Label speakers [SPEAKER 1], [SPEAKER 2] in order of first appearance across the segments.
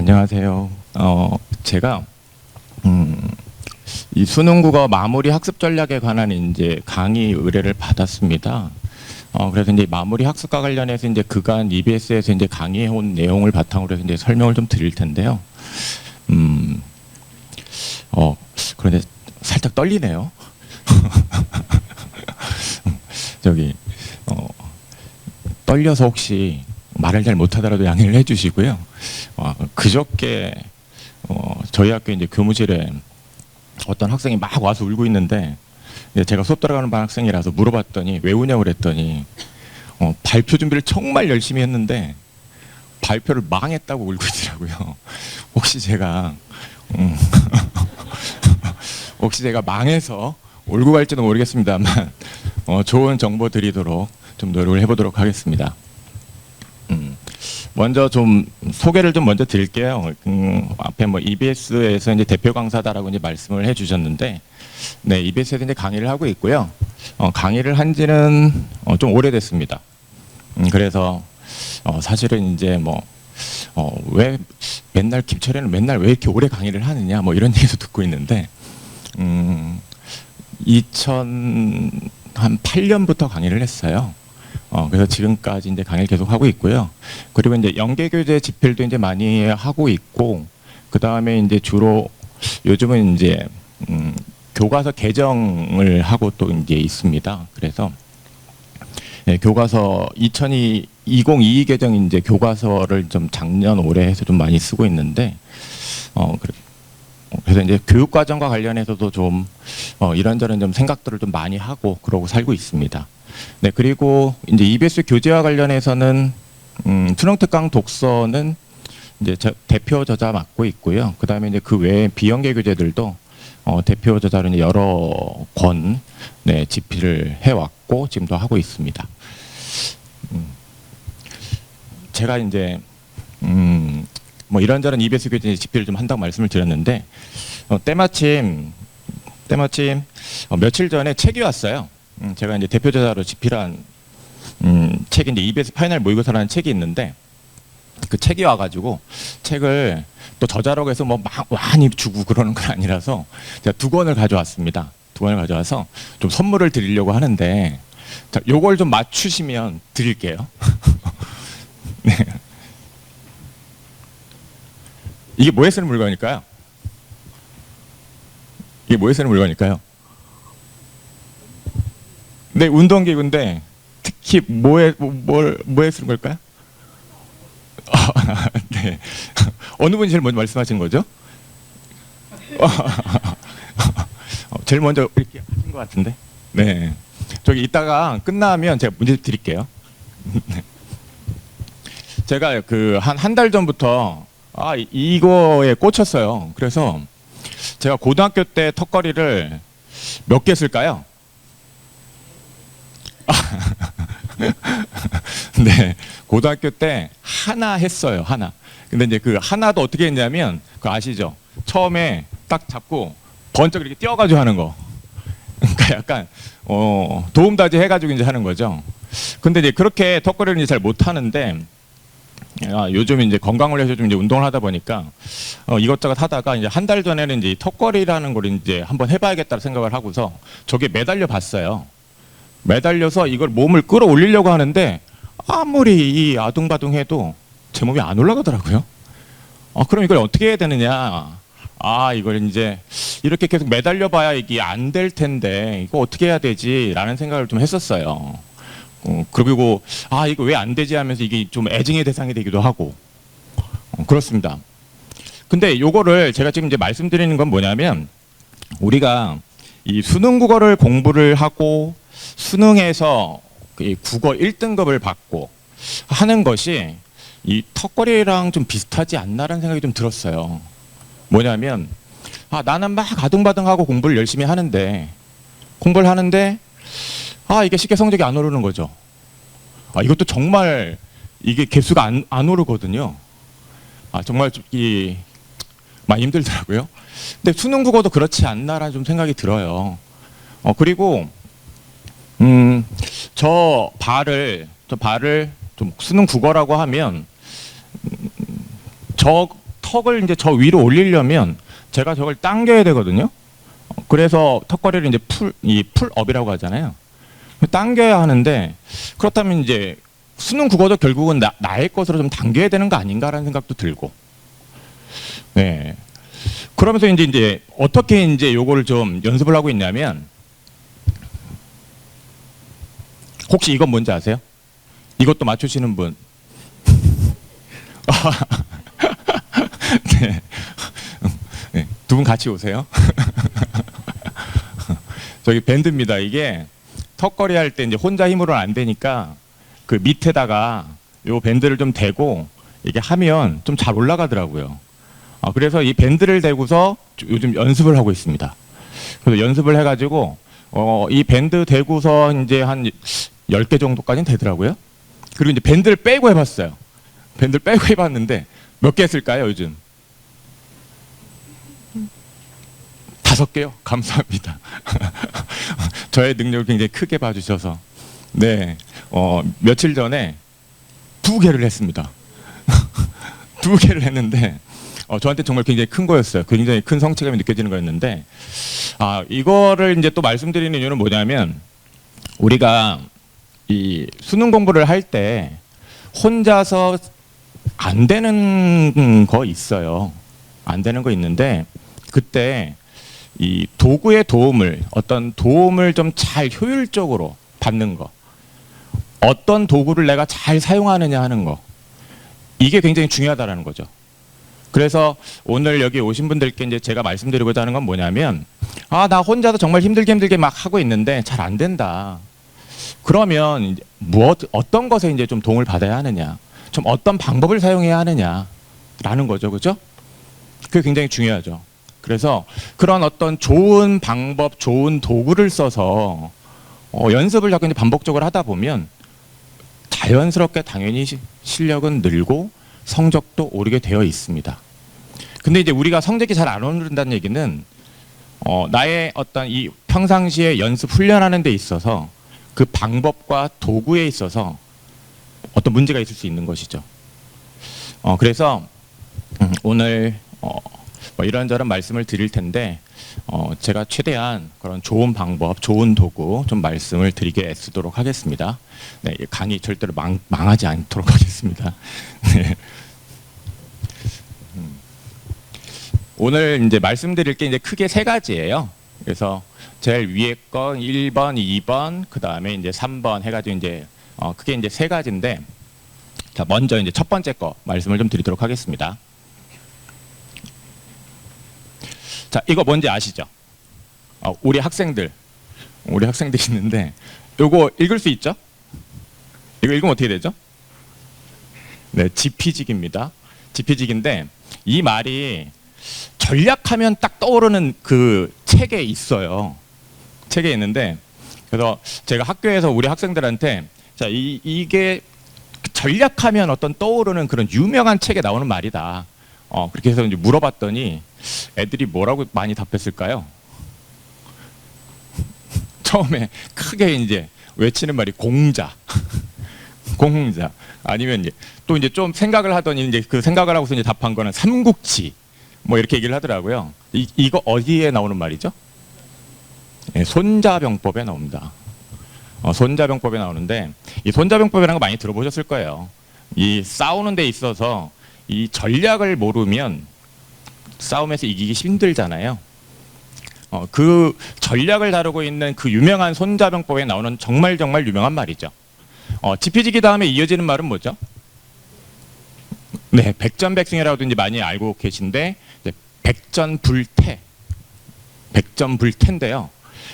[SPEAKER 1] 안녕하세요. 제가 이 수능 국어 마무리 학습 전략에 관한 이제 강의 의뢰를 받았습니다. 그래서 이제 마무리 학습과 관련해서 이제 그간 EBS에서 이제 강의해 온 내용을 바탕으로 해서 이제 설명을 좀 드릴 텐데요. 그런데 살짝 떨리네요. 떨려서 혹시 말을 잘 못하더라도 양해를 해주시고요. 그저께 저희 학교 이제 교무실에 어떤 학생이 막 와서 울고 있는데 제가 수업 들어가는 반 학생이라서 물어봤더니 왜 우냐고 그랬더니 발표 준비를 정말 열심히 했는데 발표를 망했다고 울고 있더라고요. 혹시 제가 혹시 제가 망해서 울고 갈지도 모르겠습니다만 좋은 정보 드리도록 좀 노력을 해보도록 하겠습니다. 먼저 좀 소개를 좀 먼저 드릴게요. 앞에 뭐 EBS에서 이제 대표 강사다라고 이제 말씀을 해주셨는데, 네, EBS에서 이제 강의를 하고 있고요. 강의를 한지는 좀 오래됐습니다. 그래서 사실은 이제 왜 맨날 김철애는 맨날 왜 이렇게 오래 강의를 하느냐 뭐 이런 얘기도 듣고 있는데, 2008년부터 강의를 했어요. 그래서 지금까지 이제 강의를 계속 하고 있고요. 그리고 이제 연계교재 집필도 이제 많이 하고 있고, 그 다음에 이제 주로 요즘은 이제 교과서 개정을 하고 또 이제 있습니다. 그래서 교과서 2022 개정 이제 교과서를 좀 작년 올해 해서 좀 많이 쓰고 있는데, 그래서 이제 교육과정과 관련해서도 좀 이런저런 좀 생각들을 좀 많이 하고 그러고 살고 있습니다. 네, 그리고 이제 EBS 교재와 관련해서는 수능 특강 독서는 이제 대표 저자 맡고 있고요. 그 다음에 이제 그 외에 비연계 교재들도 대표 저자로 이제 여러 권 집필을 해왔고 지금도 하고 있습니다. 제가 이제 뭐 이런저런 EBS 교재 집필을 좀 한다고 말씀을 드렸는데 때마침 며칠 전에 책이 왔어요. 제가 이제 대표 저자로 집필한 책이 이제 EBS 파이널 모의고사라는 책이 있는데, 그 책이 와가지고 책을 또 저자라고 해서 뭐 막 많이 주고 그러는 건 아니라서 제가 2권을 가져왔습니다. 2권을 가져와서 좀 선물을 드리려고 하는데, 자, 요걸 좀 맞추시면 드릴게요. 네. 이게 뭐에 쓰는 물건일까요? 이게 뭐에 쓰는 물건일까요? 네, 운동기구인데 특히 뭐에 쓰는 걸까요? 네. 어느 분이 제일 먼저 말씀하신 거죠? 제일 먼저 이렇게 하신 것 같은데. 네. 저기 이따가 끝나면 제가 문제 드릴게요. 제가 그 한 달 전부터 이거에 꽂혔어요. 그래서 제가 고등학교 때 턱걸이를 몇 개 쓸까요? 네, 고등학교 때 하나 했어요. 하나. 근데 이제 그 하나도 어떻게 했냐면, 그 아시죠? 처음에 딱 잡고 번쩍 이렇게 뛰어가지고 하는 거. 그러니까 약간 도움다지 해가지고 이제 하는 거죠. 근데 이제 그렇게 턱걸이를 이제 잘 못 하는데, 요즘 이제 건강을 위해서 좀 이제 운동을 하다 보니까 이것저것 하다가 이제 한 달 전에는 이제 턱걸이라는 걸 이제 한번 해봐야겠다 생각을 하고서 저기에 매달려 봤어요. 매달려서 이걸 몸을 끌어올리려고 하는데 아무리 이 아둥바둥해도 제 몸이 안 올라가더라고요. 그럼 이걸 어떻게 해야 되느냐? 이걸 이제 이렇게 계속 매달려 봐야 이게 안 될 텐데 이거 어떻게 해야 되지라는 생각을 좀 했었어요. 그리고 이거 왜 안 되지 하면서 이게 좀 애증의 대상이 되기도 하고 그렇습니다. 근데 요거를 제가 지금 이제 말씀드리는 건 뭐냐면, 우리가 이 수능 국어를 공부를 하고 수능에서 국어 1등급을 받고 하는 것이 이 턱걸이랑 좀 비슷하지 않나라는 생각이 좀 들었어요. 뭐냐면 나는 막 아등바등하고 공부를 열심히 하는데 이게 쉽게 성적이 안 오르는 거죠. 이것도 정말 이게 개수가 안 오르거든요. 정말 많이 힘들더라고요. 근데 수능 국어도 그렇지 않나라는 좀 생각이 들어요. 그리고 저 발을 좀 수능 국어라고 하면 저 턱을 이제 저 위로 올리려면 제가 저걸 당겨야 되거든요. 그래서 턱걸이를 이제 풀업이라고 하잖아요. 당겨야 하는데, 그렇다면 이제 수능 국어도 결국은 나의 것으로 좀 당겨야 되는 거 아닌가라는 생각도 들고. 네. 그러면서 이제 어떻게 이제 요거를 좀 연습을 하고 있냐면, 혹시 이건 뭔지 아세요? 이것도 맞추시는 분? 네. 네. 두 분 같이 오세요. 저기 밴드입니다. 이게 턱걸이 할 때 이제 혼자 힘으로는 안 되니까 그 밑에다가 요 밴드를 좀 대고 이게 하면 좀 잘 올라가더라고요. 그래서 이 밴드를 대고서 요즘 연습을 하고 있습니다. 그래서 연습을 해가지고 이 밴드 대고서 이제 한 10개 정도까지는 되더라고요. 그리고 이제 밴드를 빼고 해봤어요. 밴드를 빼고 해봤는데 몇 개 했을까요, 요즘? 5개요? 감사합니다. 저의 능력을 굉장히 크게 봐주셔서. 네, 며칠 전에 2개를 했습니다. 2개를 했는데 저한테 정말 굉장히 큰 거였어요. 굉장히 큰 성취감이 느껴지는 거였는데, 이거를 이제 또 말씀드리는 이유는 뭐냐면, 우리가 이 수능 공부를 할 때 혼자서 안 되는 거 있어요. 안 되는 거 있는데, 그때 이 도구의 도움을, 어떤 도움을 좀 잘 효율적으로 받는 거, 어떤 도구를 내가 잘 사용하느냐 하는 거, 이게 굉장히 중요하다라는 거죠. 그래서 오늘 여기 오신 분들께 이제 제가 말씀드리고자 하는 건 뭐냐면, 나 혼자서 정말 힘들게 막 하고 있는데 잘 안 된다. 그러면 이제 어떤 것에 이제 좀 도움을 받아야 하느냐, 좀 어떤 방법을 사용해야 하느냐라는 거죠, 그죠? 그게 굉장히 중요하죠. 그래서 그런 어떤 좋은 방법, 좋은 도구를 써서 연습을 자꾸 이제 반복적으로 하다 보면 자연스럽게 당연히 실력은 늘고 성적도 오르게 되어 있습니다. 근데 이제 우리가 성적이 잘 안 오른다는 얘기는 나의 어떤 이 평상시에 연습 훈련하는 데 있어서 그 방법과 도구에 있어서 어떤 문제가 있을 수 있는 것이죠. 그래서 오늘 뭐 이런저런 말씀을 드릴 텐데 제가 최대한 그런 좋은 방법, 좋은 도구 좀 말씀을 드리게 애쓰도록 하겠습니다. 네, 강의 절대로 망하지 않도록 하겠습니다. 네. 오늘 이제 말씀드릴 게 이제 크게 3가지예요. 그래서 제일 위에 거 1번, 2번, 그 다음에 이제 3번 해가지고 이제 크게 이제 3가지인데, 자, 먼저 이제 첫 번째 거 말씀을 좀 드리도록 하겠습니다. 자, 이거 뭔지 아시죠? 우리 학생들 있는데, 요거 읽을 수 있죠? 이거 읽으면 어떻게 되죠? 네, 지피직입니다. 지피직인데, 이 말이 전략하면 딱 떠오르는 그 책에 있어요. 책에 있는데, 그래서 제가 학교에서 우리 학생들한테, 자, 이게 전략하면 어떤 떠오르는 그런 유명한 책에 나오는 말이다. 그렇게 해서 이제 물어봤더니 애들이 뭐라고 많이 답했을까요? 처음에 크게 이제 외치는 말이 공자. 공자. 아니면 또 이제 좀 생각을 하더니 이제 그 생각을 하고서 이제 답한 거는 삼국지. 뭐 이렇게 얘기를 하더라고요. 이거 어디에 나오는 말이죠? 네, 손자병법에 나옵니다. 손자병법에 나오는데, 이 손자병법이라는 거 많이 들어보셨을 거예요. 이 싸우는 데 있어서 이 전략을 모르면 싸움에서 이기기 힘들잖아요. 그 전략을 다루고 있는 그 유명한 손자병법에 나오는 정말 유명한 말이죠. 지피지기 다음에 이어지는 말은 뭐죠? 네, 백전백승이라고도 이제 많이 알고 계신데, 백전불태. 백전불태인데요.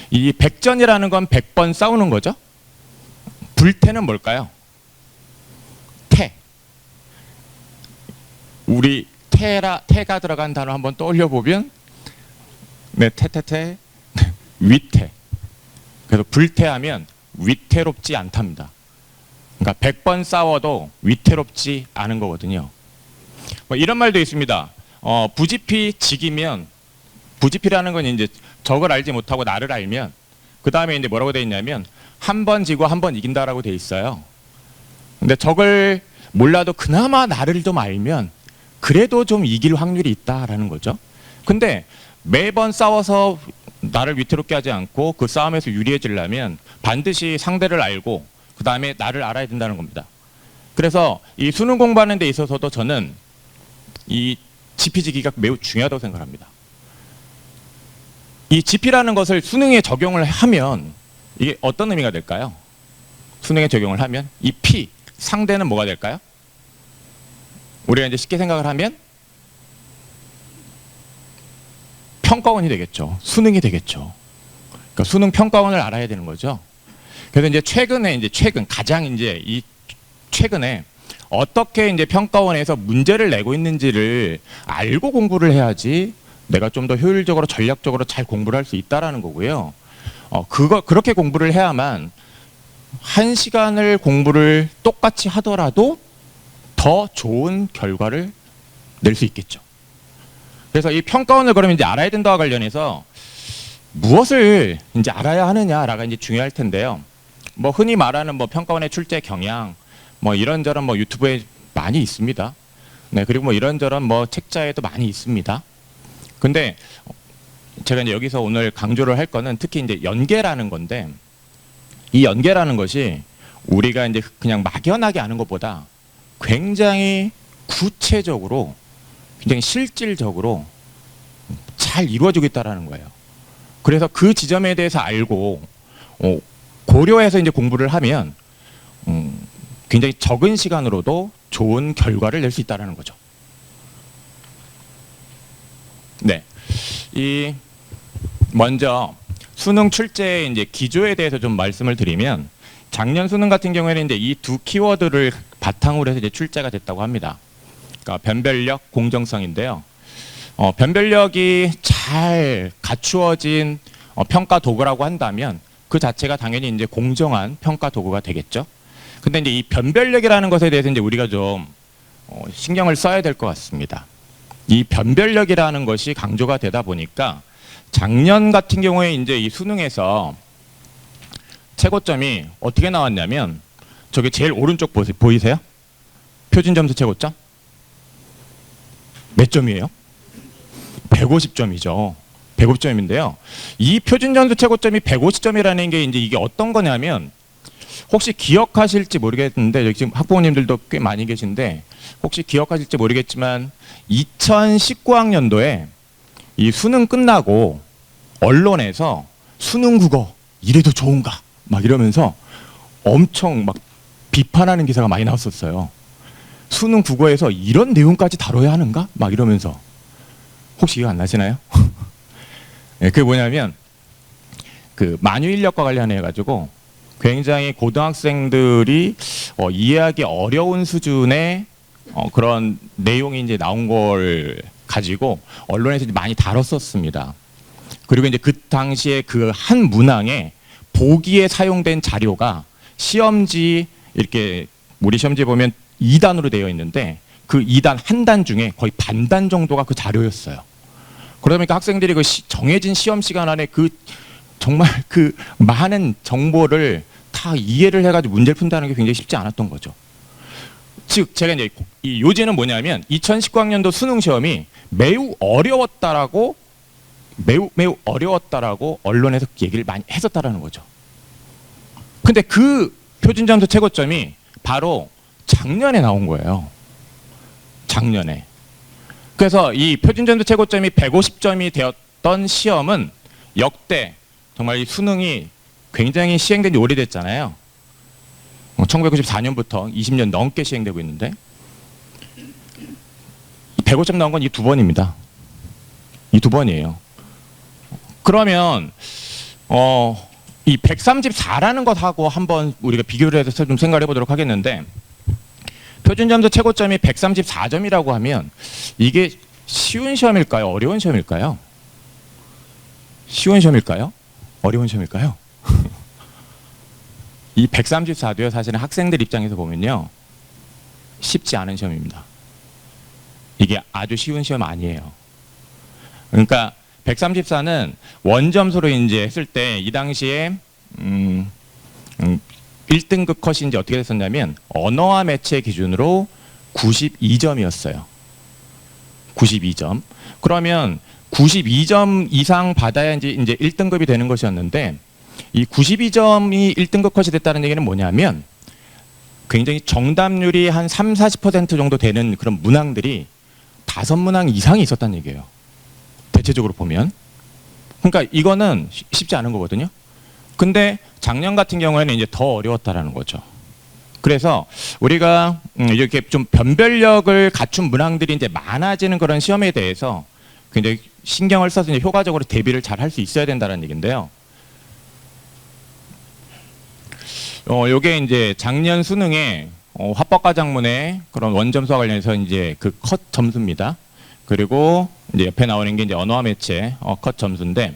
[SPEAKER 1] 이 백전이라는 건 100번 싸우는 거죠. 불태는 뭘까요? 태. 우리 태가 들어간 단어 한번 떠올려 보면, 네, 태태태, 위태. 그래서 불태하면 위태롭지 않답니다. 그러니까 100번 싸워도 위태롭지 않은 거거든요. 뭐 이런 말도 있습니다. 부지피직이면, 부지피라는 건 이제 적을 알지 못하고 나를 알면, 그 다음에 이제 뭐라고 돼 있냐면, 한 번 지고 한 번 이긴다라고 돼 있어요. 근데 적을 몰라도 그나마 나를 좀 알면 그래도 좀 이길 확률이 있다라는 거죠. 근데 매번 싸워서 나를 위태롭게 하지 않고 그 싸움에서 유리해지려면 반드시 상대를 알고 그 다음에 나를 알아야 된다는 겁니다. 그래서 이 수능 공부하는 데 있어서도 저는 이 지피지기가 매우 중요하다고 생각합니다. 이 지피라는 것을 수능에 적용을 하면 이게 어떤 의미가 될까요? 수능에 적용을 하면 이 P, 상대는 뭐가 될까요? 우리가 이제 쉽게 생각을 하면 평가원이 되겠죠. 수능이 되겠죠. 그러니까 수능 평가원을 알아야 되는 거죠. 그래서 이제 최근에 어떻게 이제 평가원에서 문제를 내고 있는지를 알고 공부를 해야지 내가 좀 더 효율적으로 전략적으로 잘 공부를 할 수 있다라는 거고요. 그렇게 공부를 해야만 1시간을 공부를 똑같이 하더라도 더 좋은 결과를 낼 수 있겠죠. 그래서 이 평가원을 그러면 이제 알아야 된다와 관련해서 무엇을 이제 알아야 하느냐라가 이제 중요할 텐데요. 뭐 흔히 말하는 뭐 평가원의 출제 경향, 뭐 이런저런 뭐 유튜브에 많이 있습니다. 네, 그리고 뭐 이런저런 뭐 책자에도 많이 있습니다. 근데 제가 이제 여기서 오늘 강조를 할 거는 특히 이제 연계라는 건데, 이 연계라는 것이 우리가 이제 그냥 막연하게 아는 것보다 굉장히 구체적으로, 굉장히 실질적으로 잘 이루어지고 있다라는 거예요. 그래서 그 지점에 대해서 알고 고려해서 이제 공부를 하면 굉장히 적은 시간으로도 좋은 결과를 낼 수 있다라는 거죠. 네, 먼저 수능 출제의 이제 기조에 대해서 좀 말씀을 드리면, 작년 수능 같은 경우에는 이제 이 두 키워드를 바탕으로 해서 이제 출제가 됐다고 합니다. 그러니까 변별력, 공정성인데요. 변별력이 잘 갖추어진 평가 도구라고 한다면 그 자체가 당연히 이제 공정한 평가 도구가 되겠죠. 근데 이제 이 변별력이라는 것에 대해서 이제 우리가 좀 신경을 써야 될 것 같습니다. 이 변별력이라는 것이 강조가 되다 보니까 작년 같은 경우에 이제 이 수능에서 최고점이 어떻게 나왔냐면, 저기 제일 오른쪽 보이세요? 표준점수 최고점? 몇 점이에요? 150점이죠. 150점인데요. 이 표준점수 최고점이 150점이라는 게 이제 이게 어떤 거냐면, 혹시 기억하실지 모르겠는데, 여기 지금 학부모님들도 꽤 많이 계신데 혹시 기억하실지 모르겠지만 2019학년도에 이 수능 끝나고 언론에서 수능 국어 이래도 좋은가 막 이러면서 엄청 막 비판하는 기사가 많이 나왔었어요. 수능 국어에서 이런 내용까지 다뤄야 하는가 막 이러면서. 혹시 기억 안 나시나요? 네, 그게 뭐냐면 그 만유 인력과 관련해 가지고 굉장히 고등학생들이 이해하기 어려운 수준의 그런 내용이 이제 나온 걸 가지고 언론에서 많이 다뤘었습니다. 그리고 이제 그 당시에 그 한 문항에 보기에 사용된 자료가 시험지, 이렇게 우리 시험지에 보면 2단으로 되어 있는데 그 2단 한 단 중에 거의 반단 정도가 그 자료였어요. 그러다 보니까 학생들이 그 정해진 시험 시간 안에 그 정말 그 많은 정보를 다 이해를 해가지고 문제를 푼다는 게 굉장히 쉽지 않았던 거죠. 즉 제가 이제 이 요지는 뭐냐면 2019학년도 수능 시험이 매우 어려웠다라고 언론에서 얘기를 많이 했었다라는 거죠. 근데 그 표준점수 최고점이 바로 작년에 나온 거예요. 작년에. 그래서 이 표준점수 최고점이 150점이 되었던 시험은 역대 정말 이 수능이 굉장히 시행된 지 오래됐잖아요. 1994년부터 20년 넘게 시행되고 있는데 150점 나온 건 이 두 번입니다. 이 두 번이에요. 그러면 이 134라는 것하고 한번 우리가 비교를 해서 좀 생각을 해보도록 하겠는데, 표준점수 최고점이 134점이라고 하면 이게 쉬운 시험일까요? 어려운 시험일까요? 쉬운 시험일까요? 어려운 시험일까요? 이 134도요, 사실은 학생들 입장에서 보면요, 쉽지 않은 시험입니다. 이게 아주 쉬운 시험 아니에요. 그러니까 134는 원점수로 이제 했을 때 이 당시에 1등급 컷이 이제 어떻게 됐었냐면 언어와 매체 기준으로 92점이었어요. 92점. 그러면 92점 이상 받아야 이제 1등급이 되는 것이었는데 이 92점이 1등급 컷이 됐다는 얘기는 뭐냐면 굉장히 정답률이 한 3, 40% 정도 되는 그런 문항들이 5문항 이상이 있었다는 얘기예요. 대체적으로 보면. 그러니까 이거는 쉽지 않은 거거든요. 근데 작년 같은 경우에는 이제 더 어려웠다라는 거죠. 그래서 우리가 이렇게 좀 변별력을 갖춘 문항들이 이제 많아지는 그런 시험에 대해서 굉장히 신경을 써서 이제 효과적으로 대비를 잘 할 수 있어야 된다는 얘기인데요. 요게 이제 작년 수능에 화법과작문의 그런 원점수와 관련해서 이제 그 컷 점수입니다. 그리고 이제 옆에 나오는 게 이제 언어와 매체 컷 점수인데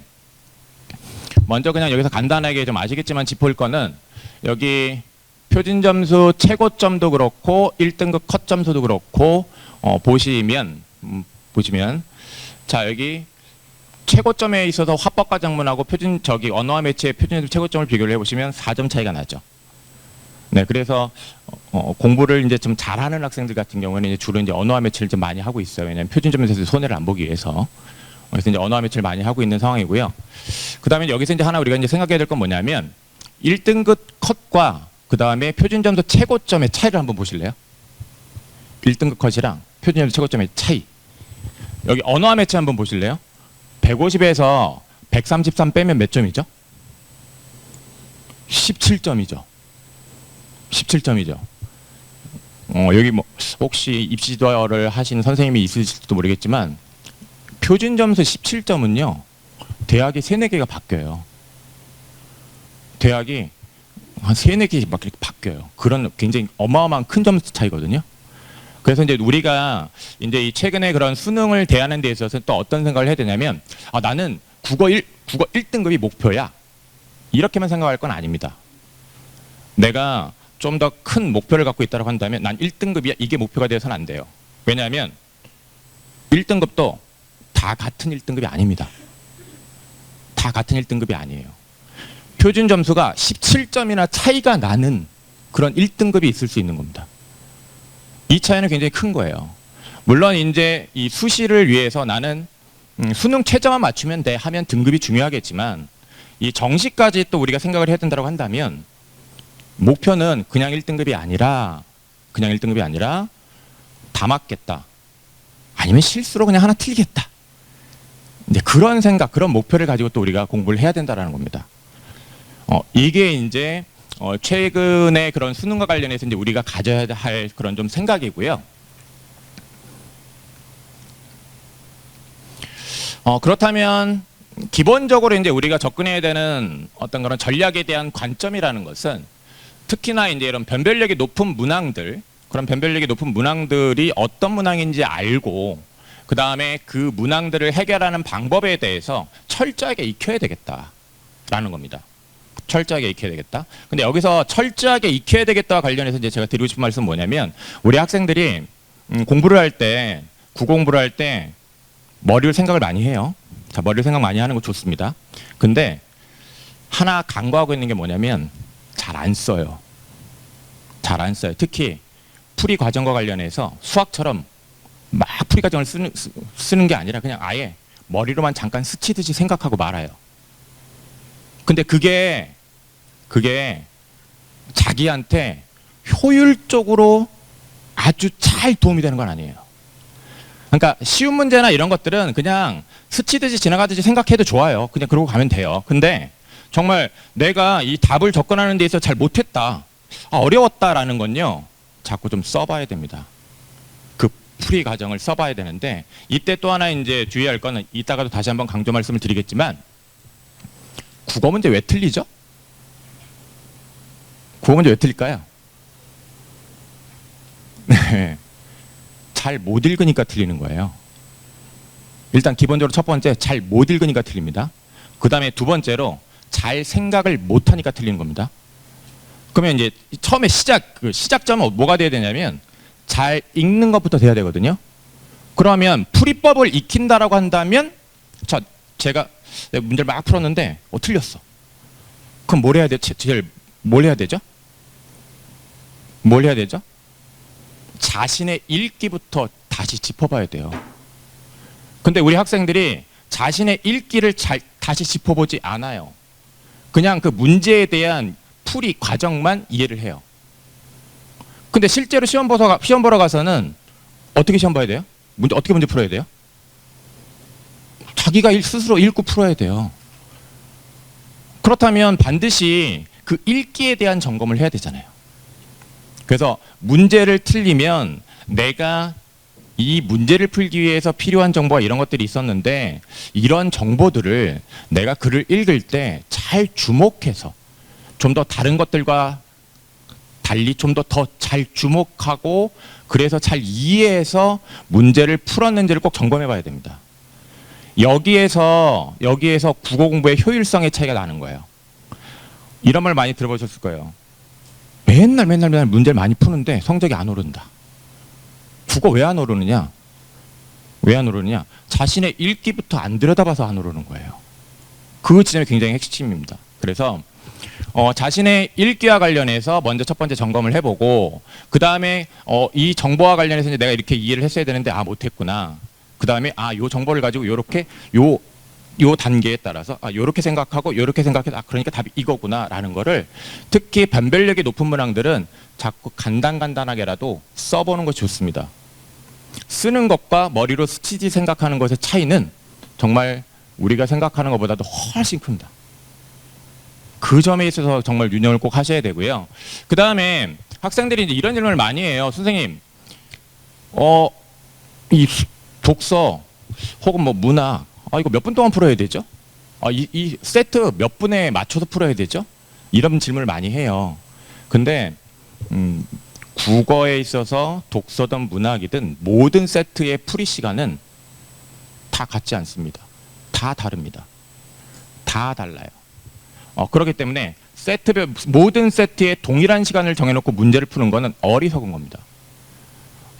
[SPEAKER 1] 먼저 그냥 여기서 간단하게 좀 아시겠지만 짚을 거는 여기 표준 점수 최고점도 그렇고 1등급 컷 점수도 그렇고 보시면 자 여기 최고점에 있어서 화법과작문하고 언어와 매체의 표준 점수 최고점을 비교를 해보시면 4점 차이가 나죠. 네, 그래서 공부를 이제 좀 잘하는 학생들 같은 경우는 이제 주로 이제 언어와 매체를 좀 많이 하고 있어요. 왜냐하면 표준점에서 손해를 안 보기 위해서. 그래서 이제 언어와 매체를 많이 하고 있는 상황이고요. 그다음에 여기서 이제 하나 우리가 이제 생각해야 될 건 뭐냐면 1등급 컷과 그다음에 표준점수 최고점의 차이를 한번 보실래요? 1등급 컷이랑 표준점수 최고점의 차이. 여기 언어와 매체 한번 보실래요? 150에서 133 빼면 몇 점이죠? 17점이죠. 17점이죠. 여기 뭐 혹시 입시도를 하시는 선생님이 있으실지도 모르겠지만 표준 점수 17점은요. 대학이 3, 4개가 바뀌어요. 대학이 한 3, 4개 막 이렇게 바뀌어요. 그런 굉장히 어마어마한 큰 점수 차이거든요. 그래서 이제 우리가 이제 이 최근에 그런 수능을 대하는 데 있어서 또 어떤 생각을 해야 되냐면 나는 국어 1등급이 목표야. 이렇게만 생각할 건 아닙니다. 내가 좀 더 큰 목표를 갖고 있다고 한다면 난 1등급이야. 이게 목표가 되어서는 안 돼요. 왜냐하면 1등급도 다 같은 1등급이 아닙니다. 다 같은 1등급이 아니에요. 표준 점수가 17점이나 차이가 나는 그런 1등급이 있을 수 있는 겁니다. 이 차이는 굉장히 큰 거예요. 물론 이제 이 수시를 위해서 나는 수능 최저만 맞추면 돼 하면 등급이 중요하겠지만 이 정시까지 또 우리가 생각을 해야 된다고 한다면 목표는 그냥 1등급이 아니라 다 맞겠다. 아니면 실수로 그냥 하나 틀리겠다. 이제 그런 생각, 그런 목표를 가지고 또 우리가 공부를 해야 된다라는 겁니다. 이게 이제 최근에 그런 수능과 관련해서 이제 우리가 가져야 할 그런 좀 생각이고요. 그렇다면 기본적으로 이제 우리가 접근해야 되는 어떤 그런 전략에 대한 관점이라는 것은 특히나 이제 이런 변별력이 높은 문항들, 그런 변별력이 높은 문항들이 어떤 문항인지 알고 그 다음에 그 문항들을 해결하는 방법에 대해서 철저하게 익혀야 되겠다라는 겁니다. 철저하게 익혀야 되겠다. 근데 여기서 철저하게 익혀야 되겠다와 관련해서 이제 제가 드리고 싶은 말씀은 뭐냐면 우리 학생들이 공부를 할 때, 국어공부를 할 때 머리를 생각을 많이 해요. 자, 머리를 생각 많이 하는 거 좋습니다. 근데 하나 간과하고 있는 게 뭐냐면 잘 안 써요. 잘 안 써요. 특히 풀이 과정과 관련해서 수학처럼 막 풀이 과정을 쓰는 게 아니라 그냥 아예 머리로만 잠깐 스치듯이 생각하고 말아요. 근데 그게 자기한테 효율적으로 아주 잘 도움이 되는 건 아니에요. 그러니까 쉬운 문제나 이런 것들은 그냥 스치듯이 지나가듯이 생각해도 좋아요. 그냥 그러고 가면 돼요. 근데 정말 내가 이 답을 접근하는 데 있어서 잘 못했다, 어려웠다라는 건요, 자꾸 좀 써봐야 됩니다. 그 풀이 과정을 써봐야 되는데 이때 또 하나 이제 주의할 거는 이따가도 다시 한번 강조 말씀을 드리겠지만 국어 문제 왜 틀리죠? 국어 문제 왜 틀릴까요? 네. 잘 못 읽으니까 틀리는 거예요. 일단 기본적으로 첫 번째 잘 못 읽으니까 틀립니다. 그 다음에 두 번째로 잘 생각을 못 하니까 틀리는 겁니다. 그러면 이제 처음에 시작점은 뭐가 돼야 되냐면 잘 읽는 것부터 돼야 되거든요. 그러면 풀이법을 익힌다라고 한다면 제가 문제를 막 풀었는데 틀렸어. 그럼 뭘 해야 돼? 뭘 해야 되죠? 뭘 해야 되죠? 자신의 읽기부터 다시 짚어봐야 돼요. 근데 우리 학생들이 자신의 읽기를 다시 짚어보지 않아요. 그냥 그 문제에 대한 풀이 과정만 이해를 해요. 근데 실제로 시험 보러 가서는 어떻게 시험 봐야 돼요? 어떻게 문제 풀어야 돼요? 자기가 스스로 읽고 풀어야 돼요. 그렇다면 반드시 그 읽기에 대한 점검을 해야 되잖아요. 그래서 문제를 틀리면 내가 이 문제를 풀기 위해서 필요한 정보가 이런 것들이 있었는데 이런 정보들을 내가 글을 읽을 때 잘 주목해서 좀 더 다른 것들과 달리 좀 더 잘 주목하고 그래서 잘 이해해서 문제를 풀었는지를 꼭 점검해 봐야 됩니다. 여기에서 국어 공부의 효율성의 차이가 나는 거예요. 이런 말 많이 들어보셨을 거예요. 맨날 문제를 많이 푸는데 성적이 안 오른다. 국어 왜 안 오르느냐? 왜 안 오르느냐? 자신의 읽기부터 안 들여다봐서 안 오르는 거예요. 그 지점이 굉장히 핵심입니다. 그래서 자신의 읽기와 관련해서 먼저 첫 번째 점검을 해보고 그 다음에 이 정보와 관련해서 이제 내가 이렇게 이해를 했어야 되는데 못했구나. 그 다음에 요 정보를 가지고 요렇게 요 단계에 따라서 요렇게 생각하고 요렇게 생각해서 그러니까 답이 이거구나라는 거를 특히 변별력이 높은 문항들은 자꾸 간단하게라도 써보는 것이 좋습니다. 쓰는 것과 머리로 스치지 생각하는 것의 차이는 정말 우리가 생각하는 것보다도 훨씬 큽니다. 그 점에 있어서 정말 유념을 꼭 하셔야 되고요. 그 다음에 학생들이 이제 이런 질문을 많이 해요. 선생님, 이 독서 혹은 뭐 문학, 이거 몇 분 동안 풀어야 되죠? 이 세트 몇 분에 맞춰서 풀어야 되죠? 이런 질문을 많이 해요. 근데 국어에 있어서 독서든 문학이든 모든 세트의 풀이 시간은 다 같지 않습니다. 다 다릅니다. 다 달라요. 그렇기 때문에 모든 세트에 동일한 시간을 정해놓고 문제를 푸는 것은 어리석은 겁니다.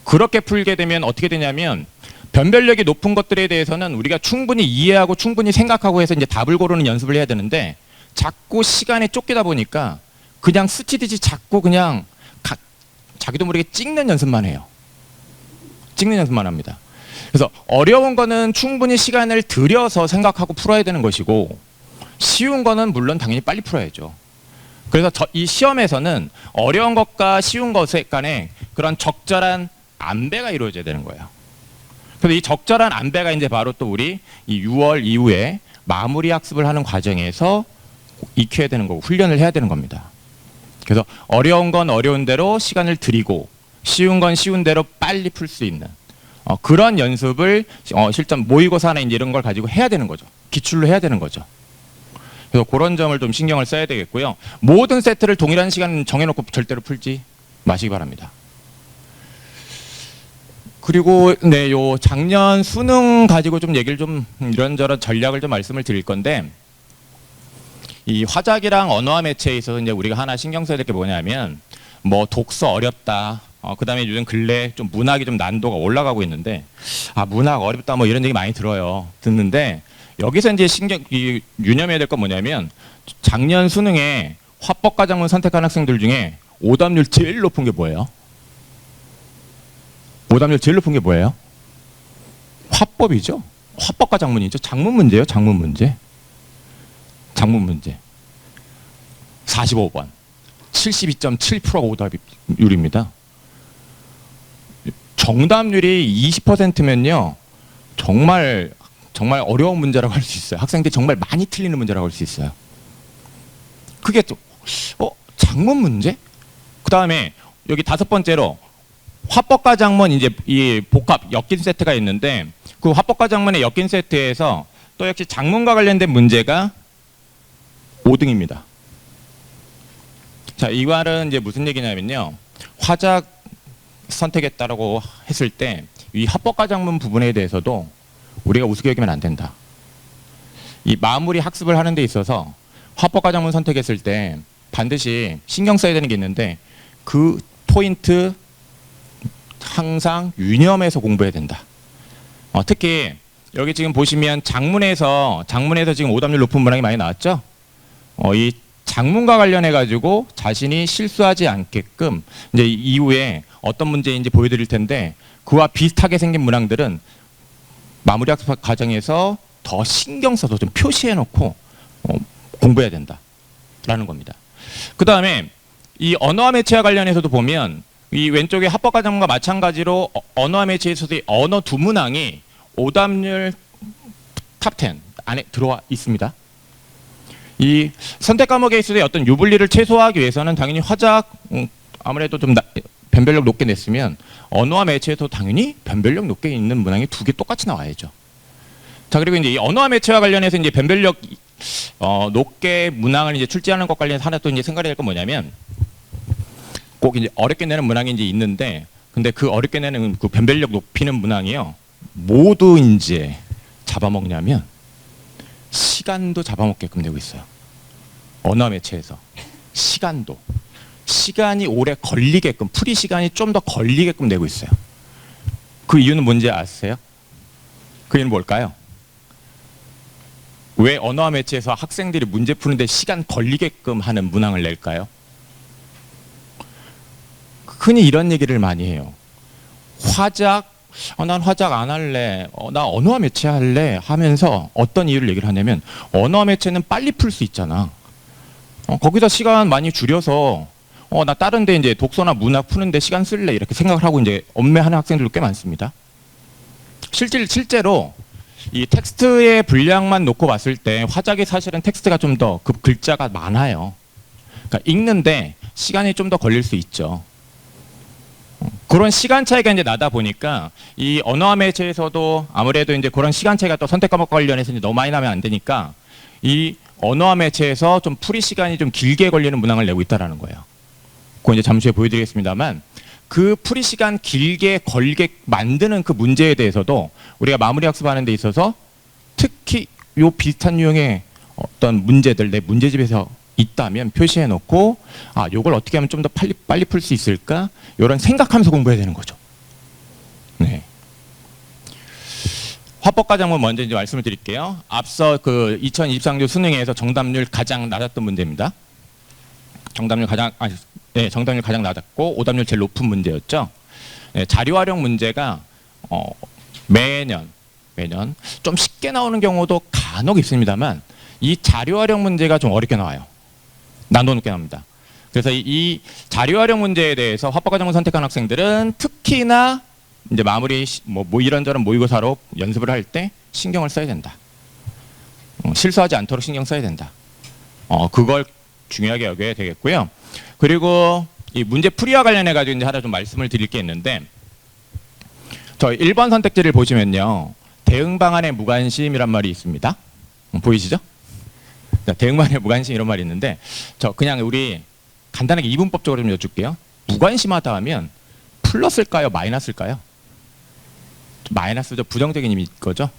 [SPEAKER 1] 그렇게 풀게 되면 어떻게 되냐면 변별력이 높은 것들에 대해서는 우리가 충분히 이해하고 충분히 생각하고 해서 이제 답을 고르는 연습을 해야 되는데 자꾸 시간에 쫓기다 보니까 그냥 스치듯이 자꾸 그냥 자기도 모르게 찍는 연습만 해요. 찍는 연습만 합니다. 그래서 어려운 거는 충분히 시간을 들여서 생각하고 풀어야 되는 것이고 쉬운 거는 물론 당연히 빨리 풀어야죠. 그래서 이 시험에서는 어려운 것과 쉬운 것에 간에 그런 적절한 안배가 이루어져야 되는 거예요. 그래서 이 적절한 안배가 이제 바로 또 우리 이 6월 이후에 마무리 학습을 하는 과정에서 익혀야 되는 거고 훈련을 해야 되는 겁니다. 그래서 어려운 건 어려운 대로 시간을 들이고 쉬운 건 쉬운 대로 빨리 풀 수 있는 그런 연습을 실전 모의고사나 이제 이런 걸 가지고 해야 되는 거죠. 기출로 해야 되는 거죠. 그래서 그런 점을 좀 신경을 써야 되겠고요. 모든 세트를 동일한 시간 정해놓고 절대로 풀지 마시기 바랍니다. 그리고 요 작년 수능 가지고 좀 얘기를 좀 이런저런 전략을 좀 말씀을 드릴 건데 이 화작이랑 언어와 매체에 있어서 이제 우리가 하나 신경 써야 될 게 뭐냐면 뭐 독서 어렵다. 그다음에 요즘 근래 좀 문학이 좀 난도가 올라가고 있는데 문학 어렵다 뭐 이런 얘기 많이 듣는데 여기서 이제 유념해야 될 건 뭐냐면 작년 수능에 화법과작문 선택한 학생들 중에 오답률 제일 높은 게 뭐예요? 오답률 제일 높은 게 뭐예요? 화법이죠. 화법과 작문이죠. 작문 문제예요. 작문 문제. 45번. 72.7%가 오답률입니다. 정답률이 20%면요. 정말 어려운 문제라고 할 수 있어요. 학생들이 정말 많이 틀리는 문제라고 할 수 있어요. 그게 또 작문 문제? 그다음에 여기 5번째로 화법과 작문 이제 이 복합 엮인 세트가 있는데 그 화법과 작문의 엮인 세트에서 또 역시 작문과 관련된 문제가 5등입니다. 자, 이 말은 이제 무슨 얘기냐면요. 화작 선택했다라고 했을 때 이 화법과 작문 부분에 대해서도 우리가 우습게 여기면 안 된다. 이 마무리 학습을 하는 데 있어서 화법과 작문 선택했을 때 반드시 신경 써야 되는 게 있는데 그 포인트 항상 유념해서 공부해야 된다. 특히 여기 지금 보시면 장문에서 지금 오답률 높은 문항이 많이 나왔죠. 이 장문과 관련해 가지고 자신이 실수하지 않게끔 이제 이후에 어떤 문제인지 보여드릴 텐데 그와 비슷하게 생긴 문항들은 마무리학습 과정에서 더 신경 써서 좀 표시해놓고 공부해야 된다라는 겁니다. 그 다음에 이 언어와 매체와 관련해서도 보면 이 왼쪽에 합법과정과 마찬가지로 언어와 매체에서도 언어 두 문항이 오답률 탑10 안에 들어와 있습니다. 이 선택 과목에 있어서 어떤 유불리를 최소화하기 위해서는 당연히 화작 아무래도 좀 변별력 높게 냈으면 언어와 매체에서 당연히 변별력 높게 있는 문항이 두 개 똑같이 나와야죠. 자, 그리고 이제 이 언어와 매체와 관련해서 이제 변별력 높게 문항을 이제 출제하는 것 관련해서 하나 또 이제 생각해야 될 건 뭐냐면 꼭 이제 어렵게 내는 문항이 이제 있는데 근데 그 어렵게 내는 그 변별력 높이는 문항이요. 모두 이제 잡아먹냐면 시간도 잡아먹게끔 되고 있어요. 언어와 매체에서 시간도. 시간이 오래 걸리게끔 풀이 시간이 좀 더 걸리게끔 되고 있어요. 그 이유는 뭔지 아세요? 그 이유는 뭘까요? 왜 언어와 매체에서 학생들이 문제 푸는데 시간 걸리게끔 하는 문항을 낼까요? 흔히 이런 얘기를 많이 해요. 화작, 난 화작 안 할래. 나 언어와 매체 할래. 하면서 어떤 이유를 얘기를 하냐면 언어와 매체는 빨리 풀 수 있잖아. 거기다 시간 많이 줄여서 나 다른 데 이제 독서나 문학 푸는데 시간 쓸래. 이렇게 생각을 하고 이제 엄매하는 학생들도 꽤 많습니다. 실제로 이 텍스트의 분량만 놓고 봤을 때 화작이 사실은 텍스트가 좀 더 그 글자가 많아요. 그러니까 읽는데 시간이 좀 더 걸릴 수 있죠. 그런 시간 차이가 이제 나다 보니까 이 언어와 매체에서도 아무래도 이제 그런 시간 차이가 또 선택 과목 관련해서 이제 너무 많이 나면 안 되니까 이 언어와 매체에서 좀 풀이 시간이 좀 길게 걸리는 문항을 내고 있다라는 거예요. 그거 이제 잠시 후에 보여드리겠습니다만 그 풀이 시간 길게 걸게 만드는 그 문제에 대해서도 우리가 마무리 학습하는 데 있어서 특히 요 비슷한 유형의 어떤 문제들 내 문제집에서 있다면 표시해 놓고 요걸 어떻게 하면 좀 더 빨리 풀 수 있을까? 이런 생각하면서 공부해야 되는 거죠. 네. 화법과정은 먼저 이제 말씀을 드릴게요. 앞서 그 2023년 수능에서 정답률 가장 낮았던 문제입니다. 정답률 가장 낮았고 오답률 제일 높은 문제였죠. 네, 자료 활용 문제가 매년 좀 쉽게 나오는 경우도 간혹 있습니다만 이 자료 활용 문제가 좀 어렵게 나와요. 난도 높게 나옵니다. 그래서 이 자료 활용 문제에 대해서 화법과정을 선택한 학생들은 특히나 이제 마무리 뭐 이런저런 모의고사로 연습을 할 때 신경을 써야 된다. 실수하지 않도록 신경 써야 된다. 그걸 중요하게 여겨야 되겠고요. 그리고 이 문제 풀이와 관련해 가지고 이제 하나 좀 말씀을 드릴 게 있는데 저희 1번 선택지를 보시면요. 대응 방안의 무관심이란 말이 있습니다. 보이시죠? 대응 방안의 무관심 이런 말이 있는데 저 그냥 우리 간단하게 이분법적으로 좀 여쭐게요. 무관심하다 하면 플러스일까요? 마이너스일까요? 마이너스죠. 부정적인 의미인 거죠.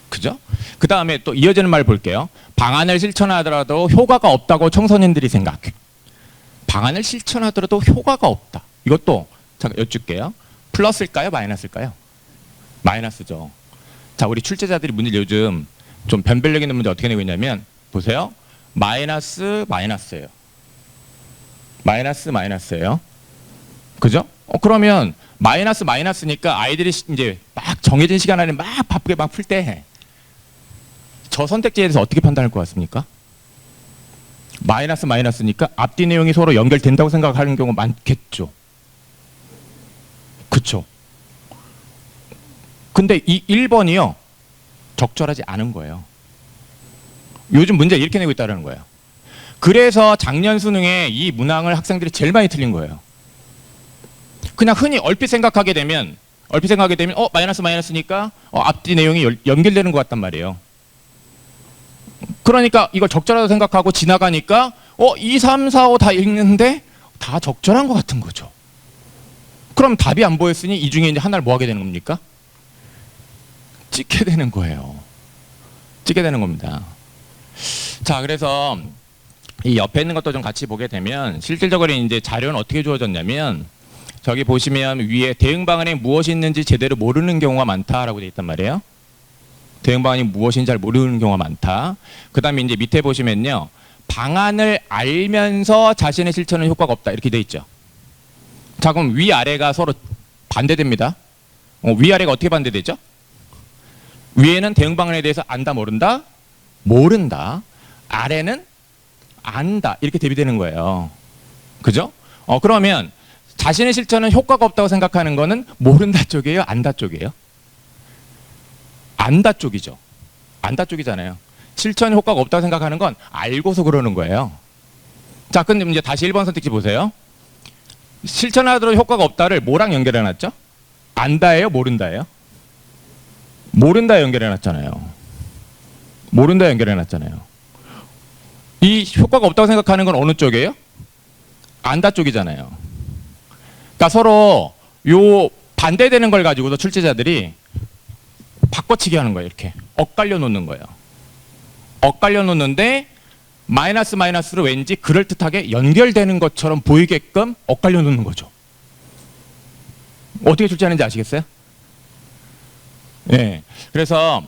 [SPEAKER 1] 그죠? 그 다음에 또 이어지는 말 볼게요. 방안을 실천하더라도 효과가 없다고 청소년들이 생각해. 방안을 실천하더라도 효과가 없다. 이것도 잠깐 여쭐게요. 플러스일까요? 마이너스일까요? 마이너스죠. 자, 우리 출제자들이 문제 요즘 좀 변별력 있는 문제 어떻게 내고 있냐면 보세요. 마이너스예요. 마이너스예요. 그죠? 그러면 마이너스니까 아이들이 이제 막 정해진 시간 안에 막 바쁘게 막 풀 때 저 선택지에 대해서 어떻게 판단할 것 같습니까? 마이너스니까 앞뒤 내용이 서로 연결된다고 생각하는 경우가 많겠죠. 그쵸? 근데 이 1번이요. 적절하지 않은 거예요. 요즘 문제 이렇게 내고 있다는 거예요. 그래서 작년 수능에 이 문항을 학생들이 제일 많이 틀린 거예요. 그냥 흔히 얼핏 생각하게 되면 마이너스니까 앞뒤 내용이 연결되는 것 같단 말이에요. 그러니까 이걸 적절하다고 생각하고 지나가니까 2, 3, 4, 5 다 읽는데 다 적절한 것 같은 거죠. 그럼 답이 안 보였으니 이 중에 이제 하나를 뭐 하게 되는 겁니까? 찍게 되는 거예요. 찍게 되는 겁니다. 자, 그래서 이 옆에 있는 것도 좀 같이 보게 되면 실질적으로 이제 자료는 어떻게 주어졌냐면 저기 보시면 위에 대응 방안에 무엇이 있는지 제대로 모르는 경우가 많다라고 되어 있단 말이에요. 대응 방안이 무엇인지 잘 모르는 경우가 많다. 그 다음에 이제 밑에 보시면요. 방안을 알면서 자신의 실천은 효과가 없다. 이렇게 되어 있죠. 자, 그럼 위아래가 서로 반대됩니다. 위아래가 어떻게 반대되죠? 위에는 대응 방안에 대해서 안다, 모른다? 모른다. 아래는 안다. 이렇게 대비되는 거예요. 그죠? 그러면 자신의 실천은 효과가 없다고 생각하는 거는 모른다 쪽이에요? 안다 쪽이에요? 안다 쪽이죠. 안다 쪽이잖아요. 실천 효과가 없다고 생각하는 건 알고서 그러는 거예요. 자, 근데 이제 다시 1번 선택지 보세요. 실천하더라도 효과가 없다를 뭐랑 연결해 놨죠? 안다예요? 모른다예요? 모른다 연결해 놨잖아요. 모른다 연결해 놨잖아요. 이 효과가 없다고 생각하는 건 어느 쪽이에요? 안다 쪽이잖아요. 그러니까 서로 요 반대되는 걸 가지고도 출제자들이 바꿔치기 하는 거예요. 이렇게 엇갈려 놓는 거예요. 엇갈려 놓는데 마이너스 마이너스로 왠지 그럴듯하게 연결되는 것처럼 보이게끔 엇갈려 놓는 거죠. 어떻게 출제하는지 아시겠어요? 네. 그래서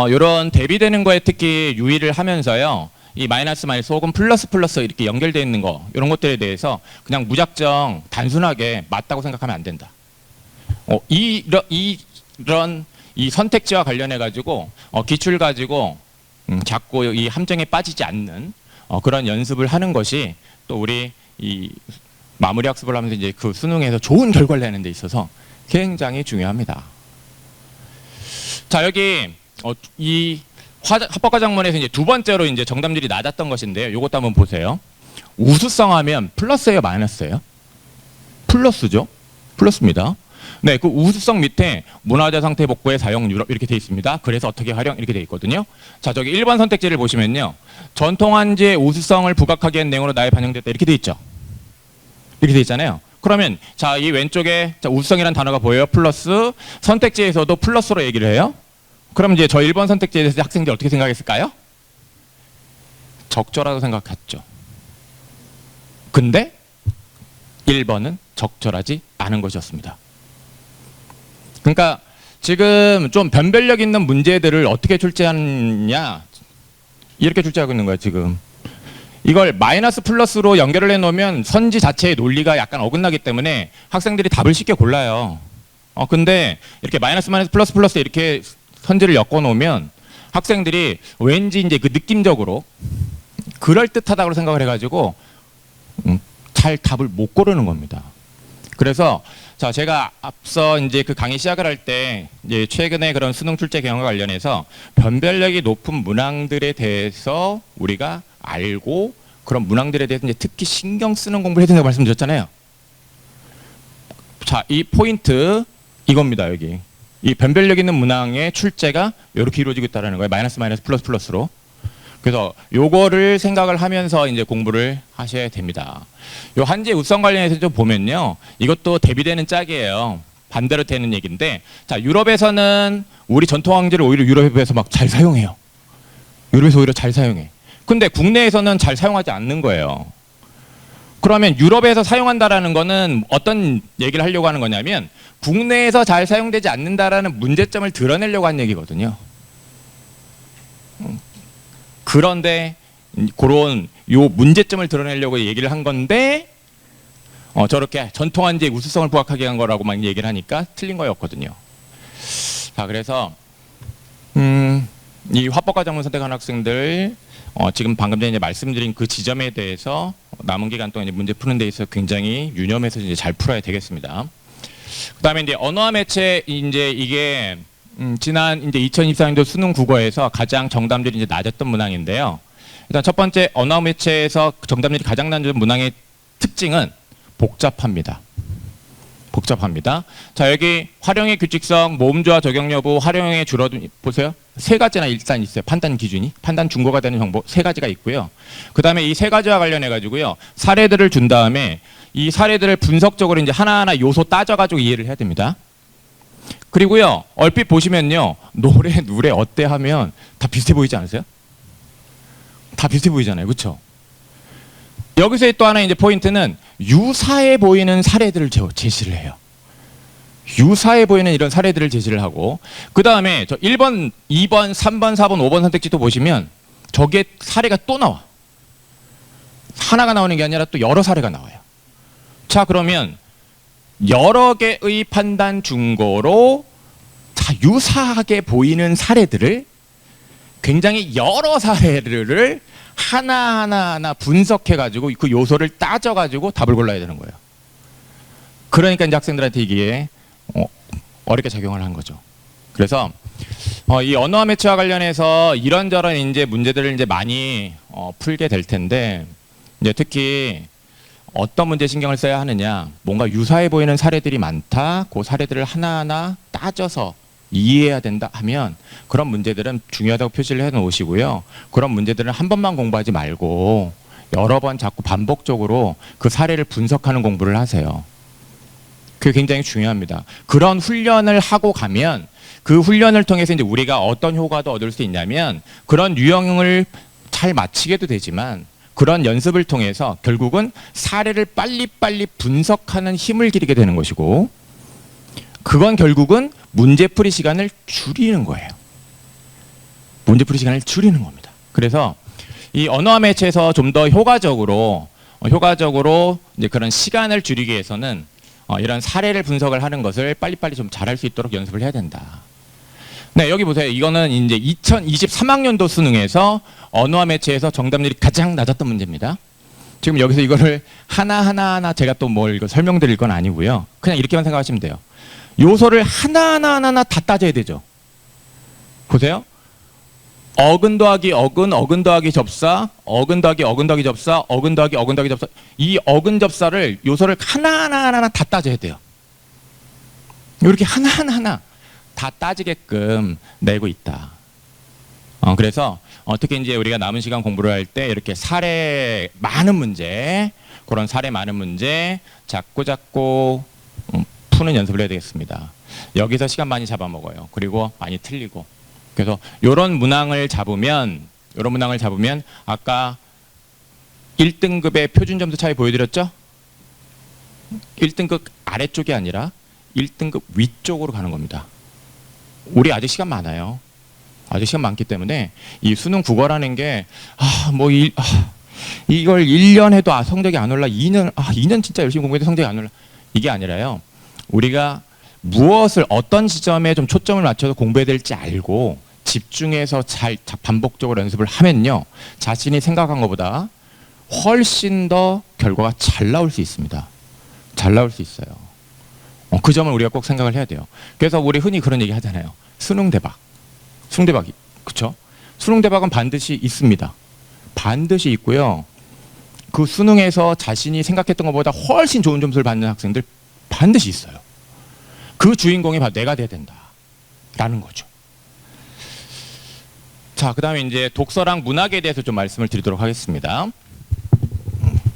[SPEAKER 1] 이런 대비되는 거에 특히 유의를 하면서요. 이 마이너스 마이너스 혹은 플러스 플러스 이렇게 연결되어 있는 거 이런 것들에 대해서 그냥 무작정 단순하게 맞다고 생각하면 안 된다. 이런 이 선택지와 관련해 가지고 기출 가지고 자꾸 이 함정에 빠지지 않는 그런 연습을 하는 것이 또 우리 이 마무리 학습을 하면서 이제 그 수능에서 좋은 결과를 내는 데 있어서 굉장히 중요합니다. 자, 여기 이 합법과정문에서 이제 두 번째로 이제 정답률이 낮았던 것인데요. 이것도 한번 보세요. 우수성 하면 플러스예요, 마이너스예요? 플러스죠. 플러스입니다. 네, 그 우수성 밑에 문화재 상태 복구의 사용 유럽 이렇게 돼 있습니다. 그래서 어떻게 활용 이렇게 돼 있거든요. 자, 저기 1번 선택지를 보시면요. 전통한지의 우수성을 부각하기 위한 내용으로 나에 반영됐다 이렇게 돼 있죠. 이렇게 돼 있잖아요. 그러면 자, 이 왼쪽에 자, 우수성이라는 단어가 보여요. 플러스 선택지에서도 플러스로 얘기를 해요. 그럼 이제 저 1번 선택지에 대해서 학생들이 어떻게 생각했을까요? 적절하다고 생각했죠. 근데 1번은 적절하지 않은 것이었습니다. 그러니까 지금 좀 변별력 있는 문제들을 어떻게 출제하느냐 이렇게 출제하고 있는 거예요. 지금 이걸 마이너스 플러스로 연결을 해놓으면 선지 자체의 논리가 약간 어긋나기 때문에 학생들이 답을 쉽게 골라요. 근데 이렇게 마이너스 마이너스 플러스 플러스 이렇게 선지를 엮어놓으면 학생들이 왠지 이제 그 느낌적으로 그럴듯하다고 생각을 해가지고 잘 답을 못 고르는 겁니다. 그래서 자, 제가 앞서 이제 그 강의 시작을 할 때 이제 최근에 그런 수능 출제 경험과 관련해서 변별력이 높은 문항들에 대해서 우리가 알고 그런 문항들에 대해서 이제 특히 신경 쓰는 공부를 해야 된다고 말씀드렸잖아요. 자, 이 포인트 이겁니다. 여기 이 변별력 있는 문항의 출제가 이렇게 이루어지고 있다는 거예요. 마이너스 마이너스 플러스 플러스로. 그래서 요거를 생각을 하면서 이제 공부를 하셔야 됩니다. 요 한지의 우수성 관련해서 좀 보면요. 이것도 대비되는 짝이에요. 반대로 되는 얘기인데, 자, 유럽에서는 우리 전통 황제를 오히려 유럽에서 막 잘 사용해요. 유럽에서 오히려 잘 사용해. 근데 국내에서는 잘 사용하지 않는 거예요. 그러면 유럽에서 사용한다라는 거는 어떤 얘기를 하려고 하는 거냐면 국내에서 잘 사용되지 않는다라는 문제점을 드러내려고 하는 얘기거든요. 그런데 그런 요 문제점을 드러내려고 얘기를 한 건데 저렇게 전통한지의 우수성을 부각하게 한 거라고만 얘기를 하니까 틀린 거였거든요. 자, 그래서 이 화법과정문 선택한 학생들 지금 방금 전에 이제 말씀드린 그 지점에 대해서 남은 기간 동안 이제 문제 푸는 데 있어서 굉장히 유념해서 이제 잘 풀어야 되겠습니다. 그다음에 이제 언어와 매체 이제 이게 지난 이제 2024년도 수능 국어에서 가장 정답률이 이제 낮았던 문항인데요. 일단 첫 번째 언어 매체에서 정답률이 가장 낮은 문항의 특징은 복잡합니다. 복잡합니다. 자, 여기 활용의 규칙성, 모음조화 적용 여부, 활용의 줄어듦 보세요. 세 가지나 일단 있어요. 판단 기준이, 판단 준거가 되는 정보 세 가지가 있고요. 그 다음에 이 세 가지와 관련해 가지고요. 사례들을 준 다음에 이 사례들을 분석적으로 이제 하나하나 요소 따져가지고 이해를 해야 됩니다. 그리고요, 얼핏 보시면요, 노래 어때 하면 다 비슷해 보이지 않으세요? 다 비슷해 보이잖아요, 그렇죠? 여기서 또 하나 이제 포인트는 유사해 보이는 사례들을 제시를 해요. 유사해 보이는 이런 사례들을 제시를 하고, 그 다음에 저 1번, 2번, 3번, 4번, 5번 선택지 또 보시면 저게 사례가 또 나와. 하나가 나오는 게 아니라 또 여러 사례가 나와요. 자, 그러면 여러 개의 판단 준거로 유사하게 보이는 사례들을 굉장히 여러 사례를 하나하나 분석해가지고 그 요소를 따져가지고 답을 골라야 되는 거예요. 그러니까 이제 학생들한테 이게 어렵게 작용을 한 거죠. 그래서 이 언어와 매체와 관련해서 이런저런 이제 문제들을 이제 많이 풀게 될 텐데, 이제 특히 어떤 문제 신경을 써야 하느냐, 뭔가 유사해 보이는 사례들이 많다, 그 사례들을 하나하나 따져서 이해해야 된다 하면 그런 문제들은 중요하다고 표시를 해 놓으시고요. 그런 문제들은 한 번만 공부하지 말고 여러 번 자꾸 반복적으로 그 사례를 분석하는 공부를 하세요. 그게 굉장히 중요합니다. 그런 훈련을 하고 가면 그 훈련을 통해서 이제 우리가 어떤 효과도 얻을 수 있냐면, 그런 유형을 잘 맞히게도 되지만 그런 연습을 통해서 결국은 사례를 빨리빨리 분석하는 힘을 기르게 되는 것이고, 그건 결국은 문제풀이 시간을 줄이는 거예요. 문제풀이 시간을 줄이는 겁니다. 그래서 이 언어와 매체에서 좀 더 효과적으로 이제 그런 시간을 줄이기 위해서는 이런 사례를 분석을 하는 것을 빨리빨리 좀 잘할 수 있도록 연습을 해야 된다. 네, 여기 보세요. 이거는 이제 2023학년도 수능에서 언어와 매체에서 정답률이 가장 낮았던 문제입니다. 지금 여기서 이거를 하나하나 제가 또 뭘 설명드릴 건 아니고요. 그냥 이렇게만 생각하시면 돼요. 요소를 하나하나 다 따져야 되죠. 보세요. 어근 더하기 어근, 어근 더하기 접사, 어근 더하기 어근 더하기 접사, 어근 더하기 어근 더하기 접사. 이 어근 접사를 요소를 하나하나 다 따져야 돼요. 이렇게 하나하나 다 따지게끔 내고 있다. 그래서 특히 이제 우리가 남은 시간 공부를 할 때 이렇게 사례 많은 문제, 그런 사례 많은 문제 자꾸 푸는 연습을 해야 되겠습니다. 여기서 시간 많이 잡아먹어요. 그리고 많이 틀리고. 그래서 이런 문항을 잡으면 아까 1등급의 표준 점수 차이 보여드렸죠? 1등급 아래쪽이 아니라 1등급 위쪽으로 가는 겁니다. 우리 아직 시간 많아요. 아직 시간 많기 때문에 이 수능 국어라는 게 이걸 1년 해도 성적이 안 올라, 2년 진짜 열심히 공부해도 성적이 안 올라, 이게 아니라요. 우리가 무엇을 어떤 지점에 좀 초점을 맞춰서 공부해야 될지 알고 집중해서 잘 반복적으로 연습을 하면요, 자신이 생각한 것보다 훨씬 더 결과가 잘 나올 수 있습니다. 잘 나올 수 있어요. 그 점을 우리가 꼭 생각을 해야 돼요. 그래서 우리 흔히 그런 얘기 하잖아요. 수능 대박. 수능 대박이, 그쵸? 수능 대박은 반드시 있습니다. 반드시 있고요. 그 수능에서 자신이 생각했던 것보다 훨씬 좋은 점수를 받는 학생들 반드시 있어요. 그 주인공이 바로 내가 돼야 된다라는 거죠. 자, 그 다음에 이제 독서랑 문학에 대해서 좀 말씀을 드리도록 하겠습니다.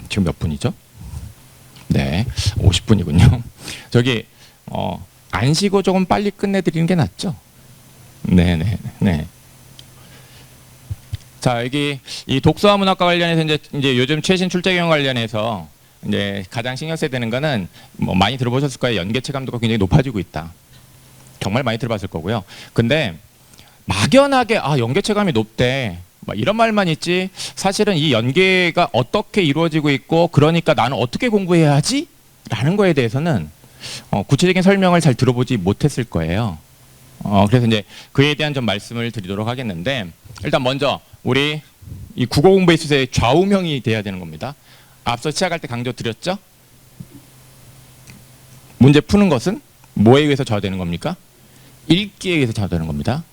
[SPEAKER 1] 지금 몇 분이죠? 네, 50분이군요. 저기 안 쉬고 조금 빨리 끝내드리는 게 낫죠? 네. 자, 여기 이 독서와 문학과 관련해서 이제 요즘 최신 출제 경영 관련해서 이제 가장 신경 써야 되는 거는 많이 들어보셨을 거예요. 연계 체감도가 굉장히 높아지고 있다. 정말 많이 들어봤을 거고요. 근데 막연하게 연계 체감이 높대, 이런 말만 있지, 사실은 이 연계가 어떻게 이루어지고 있고, 그러니까 나는 어떻게 공부해야 하지? 라는 거에 대해서는 구체적인 설명을 잘 들어보지 못했을 거예요. 그래서 이제 그에 대한 좀 말씀을 드리도록 하겠는데, 일단 먼저 우리 이 국어 공부에 있어서의 좌우명이 돼야 되는 겁니다. 앞서 시작할 때 강조 드렸죠? 문제 푸는 것은 뭐에 의해서 좌우되는 겁니까? 읽기에 의해서 좌우되는 겁니다.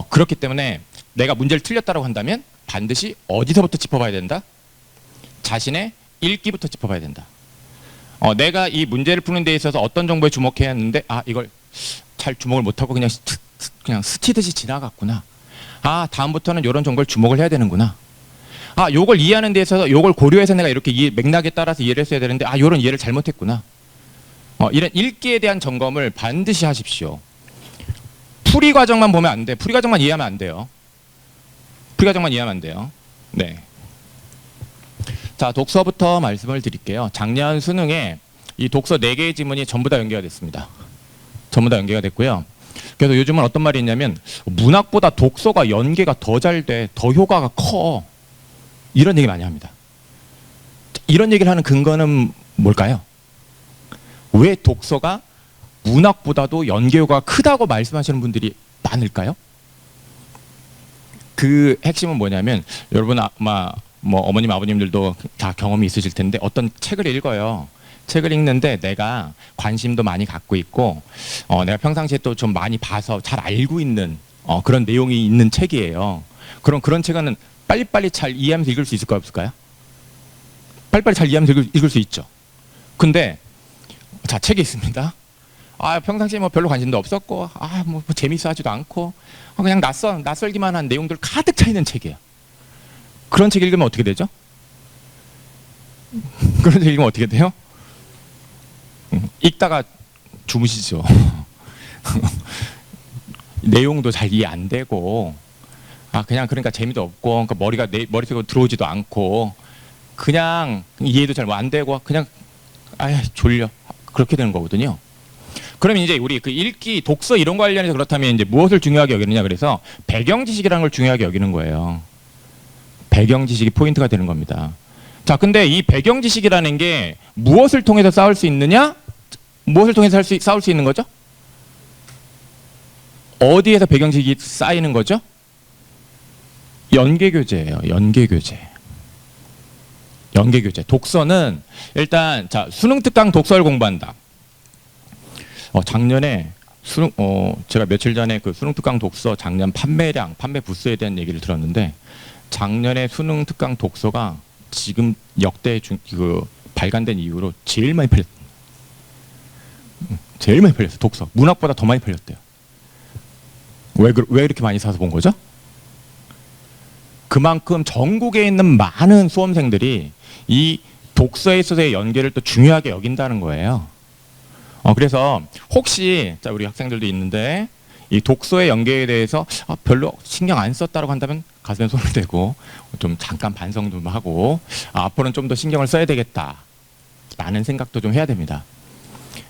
[SPEAKER 1] 그렇기 때문에 내가 문제를 틀렸다고 한다면 반드시 어디서부터 짚어봐야 된다? 자신의 읽기부터 짚어봐야 된다. 내가 이 문제를 푸는 데 있어서 어떤 정보에 주목해야 했는데 이걸 잘 주목을 못하고 그냥 스치듯이 지나갔구나. 다음부터는 이런 정보를 주목을 해야 되는구나. 요걸 이해하는 데 있어서 요걸 고려해서 내가 이렇게 맥락에 따라서 이해를 했어야 되는데 요런 이해를 잘못했구나. 이런 읽기에 대한 점검을 반드시 하십시오. 풀이 과정만 보면 안 돼. 풀이 과정만 이해하면 안 돼요. 풀이 과정만 이해하면 안 돼요. 네. 자, 독서부터 말씀을 드릴게요. 작년 수능에 이 독서 4개의 지문이 전부 다 연계가 됐습니다. 전부 다 연계가 됐고요. 그래서 요즘은 어떤 말이 있냐면 문학보다 독서가 연계가 더 잘 돼, 더 효과가 커, 이런 얘기 많이 합니다. 이런 얘기를 하는 근거는 뭘까요? 왜 독서가 문학보다도 연계효과가 크다고 말씀하시는 분들이 많을까요? 그 핵심은 뭐냐면 여러분 아마 뭐 어머님 아버님들도 다 경험이 있으실 텐데 어떤 책을 읽어요. 책을 읽는데 내가 관심도 많이 갖고 있고 내가 평상시에 또 좀 많이 봐서 잘 알고 있는 그런 내용이 있는 책이에요. 그런 책은 빨리빨리 잘 이해하면서 읽을 수 있을까요, 없을까요? 빨리빨리 잘 이해하면서 읽을 수 있죠. 근데 자, 책이 있습니다. 평상시에 뭐 별로 관심도 없었고 뭐 재밌어 하지도 않고 그냥 낯설기만 한 내용들 가득 차 있는 책이에요. 그런 책 읽으면 어떻게 되죠? 그런 책 읽으면 어떻게 돼요? 읽다가 주무시죠. 내용도 잘 이해 안 되고 그냥 그러니까 재미도 없고 그러니까 머리가 내 머릿속으로 들어오지도 않고 그냥 이해도 잘 안 되고 그냥 졸려 그렇게 되는 거거든요. 그러면 이제 우리 그 읽기, 독서 이런 거 관련해서 그렇다면 이제 무엇을 중요하게 여기느냐 그래서 배경 지식이라는 걸 중요하게 여기는 거예요. 배경 지식이 포인트가 되는 겁니다. 자, 근데 이 배경 지식이라는 게 무엇을 통해서 쌓을 수 있느냐? 무엇을 통해서 쌓을 수 있는 거죠? 어디에서 배경 지식이 쌓이는 거죠? 연계교재예요. 연계교재. 독서는 일단 자, 수능 특강 독서를 공부한다. 작년에 제가 며칠 전에 그 수능 특강 독서 작년 판매량, 판매 부수에 대한 얘기를 들었는데 작년에 수능 특강 독서가 지금 역대 발간된 이후로 제일 많이 팔렸어요. 제일 많이 팔렸어요. 독서. 문학보다 더 많이 팔렸대요. 왜 이렇게 많이 사서 본 거죠? 그만큼 전국에 있는 많은 수험생들이 이 독서에 있어서의 연계를 또 중요하게 여긴다는 거예요. 그래서 혹시 자, 우리 학생들도 있는데 이 독서의 연계에 대해서 별로 신경 안 썼다고 한다면 가슴에 손을 대고 좀 잠깐 반성 좀 하고 앞으로는 좀 더 신경을 써야 되겠다라는 생각도 좀 해야 됩니다.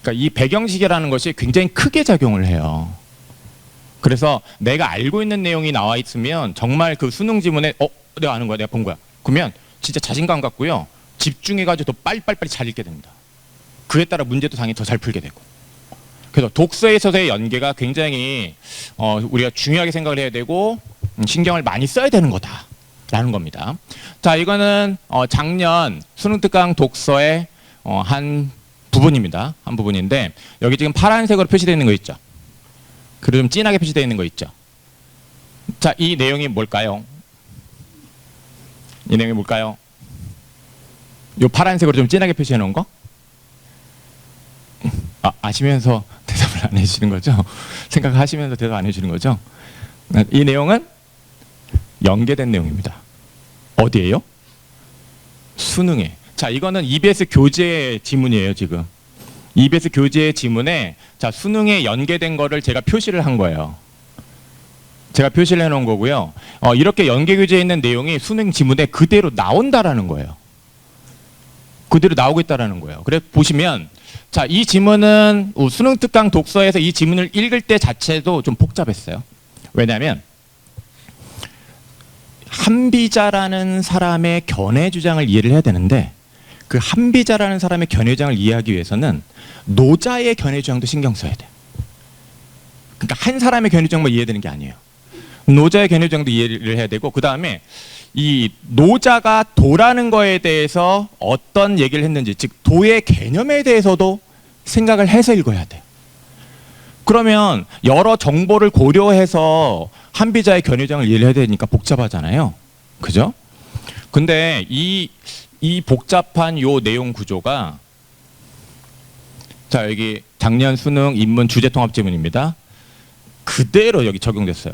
[SPEAKER 1] 그러니까 이 배경지식이라는 것이 굉장히 크게 작용을 해요. 그래서 내가 알고 있는 내용이 나와 있으면 정말 그 수능 지문에 내가 아는 거야, 내가 본 거야. 그러면 진짜 자신감 갖고요. 집중해가지고 더 빨리빨리 잘 읽게 됩니다. 그에 따라 문제도 당연히 더 잘 풀게 되고. 그래서 독서에 있어서의 연계가 굉장히 우리가 중요하게 생각을 해야 되고 신경을 많이 써야 되는 거다라는 겁니다. 자, 이거는 작년 수능 특강 독서의 한 부분입니다. 한 부분인데 여기 지금 파란색으로 표시되어 있는 거 있죠. 그리고 좀 진하게 표시되어 있는 거 있죠. 자, 이 내용이 뭘까요? 이 내용이 뭘까요? 요 파란색으로 좀 진하게 표시해 놓은 거? 아시면서 대답을 안 해주시는 거죠? 생각하시면서 대답 안 해주시는 거죠? 이 내용은 연계된 내용입니다. 어디에요? 수능에. 자, 이거는 EBS 교재 지문이에요, 지금. EBS 교재 지문에 자, 수능에 연계된 거를 제가 표시를 한 거예요. 제가 표시를 해놓은 거고요. 이렇게 연계 교재에 있는 내용이 수능 지문에 그대로 나온다라는 거예요. 그대로 나오고 있다라는 거예요. 그래서 보시면 자, 이 지문은 수능 특강 독서에서 이 지문을 읽을 때 자체도 좀 복잡했어요. 왜냐하면 한비자라는 사람의 견해 주장을 이해를 해야 되는데 그 한비자라는 사람의 견해 주장을 이해하기 위해서는 노자의 견해 주장도 신경 써야 돼요. 그러니까 한 사람의 견해 주장만 이해되는 게 아니에요. 노자의 견해 주장도 이해를 해야 되고 그 다음에 이 노자가 도라는 거에 대해서 어떤 얘기를 했는지 즉 도의 개념에 대해서도 생각을 해서 읽어야 돼요. 그러면 여러 정보를 고려해서 한비자의 견해 주장을 이해를 해야 되니까 복잡하잖아요. 그죠? 근데 이 복잡한 요 내용 구조가 자, 여기 작년 수능 인문 주제 통합 지문입니다. 그대로 여기 적용됐어요.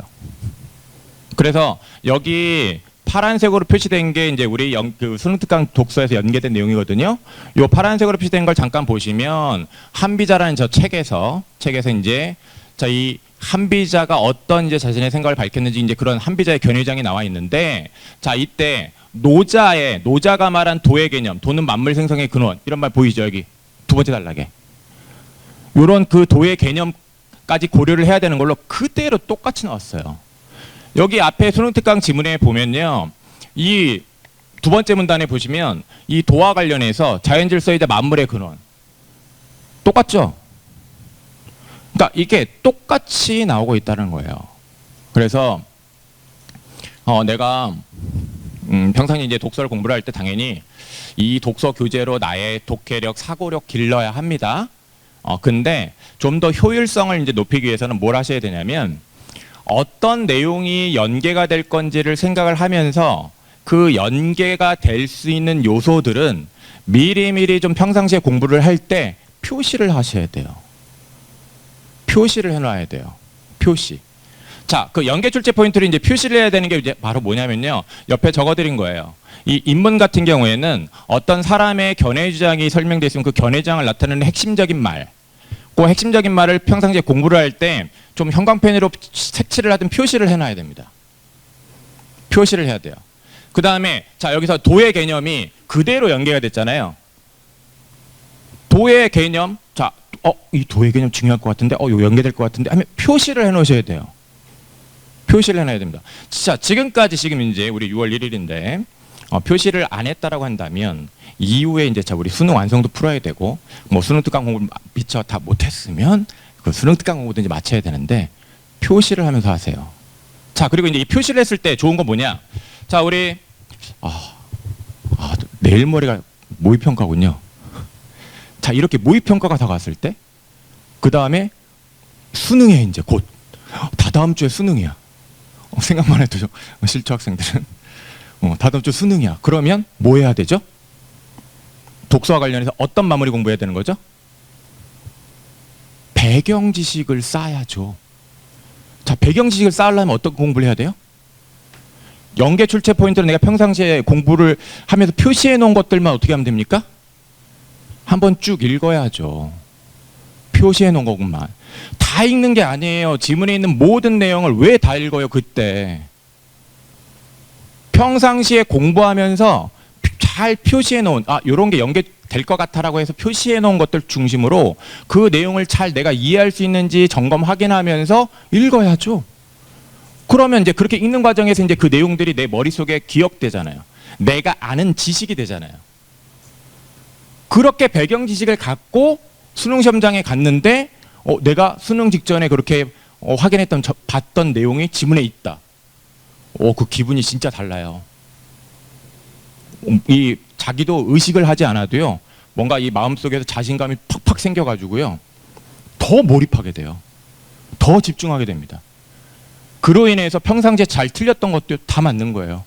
[SPEAKER 1] 그래서 여기 파란색으로 표시된 게 이제 우리 그 수능 특강 독서에서 연계된 내용이거든요. 요 파란색으로 표시된 걸 잠깐 보시면 한비자라는 저 책에서 이제 자, 이 한비자가 어떤 이제 자신의 생각을 밝혔는지 이제 그런 한비자의 견해장이 나와 있는데 자, 이때 노자가 말한 도의 개념, 도는 만물 생성의 근원 이런 말 보이죠? 여기 두 번째 단락에 요런 그 도의 개념까지 고려를 해야 되는 걸로 그대로 똑같이 나왔어요. 여기 앞에 수능 특강 지문에 보면요, 이 두 번째 문단에 보시면 이 도와 관련해서 자연질서이자 만물의 근원 똑같죠? 그러니까 이게 똑같이 나오고 있다는 거예요. 그래서 내가 평상시 이제 독서를 공부를 할 때 당연히 이 독서 교재로 나의 독해력, 사고력 길러야 합니다. 근데 좀 더 효율성을 이제 높이기 위해서는 뭘 하셔야 되냐면 어떤 내용이 연계가 될 건지를 생각을 하면서 그 연계가 될 수 있는 요소들은 미리미리 좀 평상시에 공부를 할 때 표시를 하셔야 돼요. 표시를 해놔야 돼요. 표시. 자, 그 연계 출제 포인트를 이제 표시를 해야 되는 게 이제 바로 뭐냐면요. 옆에 적어드린 거예요. 이 인문 같은 경우에는 어떤 사람의 견해 주장이 설명되어 있으면 그 견해 주장을 나타내는 핵심적인 말, 그 핵심적인 말을 평상시에 공부를 할 때 좀 형광펜으로 색칠을 하든 표시를 해놔야 됩니다. 표시를 해야 돼요. 그 다음에 자 여기서 도의 개념이 그대로 연계가 됐잖아요. 도의 개념, 자, 이 도의 개념 중요할 것 같은데, 이거 연계될 것 같은데 하면 표시를 해놓으셔야 돼요. 표시를 해놔야 됩니다. 자, 지금까지 지금 이제 우리 6월 1일인데 표시를 안 했다라고 한다면 이후에 이제 자 우리 수능 완성도 풀어야 되고 뭐 수능 특강 공부를 미처 다 못했으면 그 수능 특강 공부도 이제 마쳐야 되는데 표시를 하면서 하세요. 자, 그리고 이제 이 표시를 했을 때 좋은 건 뭐냐? 자, 우리 내일 모레가 모의평가군요. 자, 이렇게 모의평가가 다가왔을 때 그 다음에 수능에 이제 곧 다다음 주에 수능이야. 생각만 해도 실초 학생들은 다다음 주 수능이야. 그러면 뭐 해야 되죠? 독서와 관련해서 어떤 마무리 공부해야 되는 거죠? 배경 지식을 쌓아야죠. 자, 배경 지식을 쌓으려면 어떤 공부를 해야 돼요? 연계 출제 포인트를 내가 평상시에 공부를 하면서 표시해 놓은 것들만 어떻게 하면 됩니까? 한번 쭉 읽어야죠. 표시해 놓은 거구만. 다 읽는 게 아니에요. 지문에 있는 모든 내용을 왜 다 읽어요, 그때? 평상시에 공부하면서 잘 표시해 놓은, 요런 게 연계될 것 같아라고 해서 표시해 놓은 것들 중심으로 그 내용을 잘 내가 이해할 수 있는지 점검 확인하면서 읽어야죠. 그러면 이제 그렇게 읽는 과정에서 이제 그 내용들이 내 머릿속에 기억되잖아요. 내가 아는 지식이 되잖아요. 그렇게 배경 지식을 갖고 수능 시험장에 갔는데 내가 수능 직전에 그렇게 확인했던 봤던 내용이 지문에 있다. 그 기분이 진짜 달라요. 이 자기도 의식을 하지 않아도요. 뭔가 이 마음속에서 자신감이 팍팍 생겨가지고요. 더 몰입하게 돼요. 더 집중하게 됩니다. 그로 인해서 평상시에 잘 틀렸던 것도 다 맞는 거예요.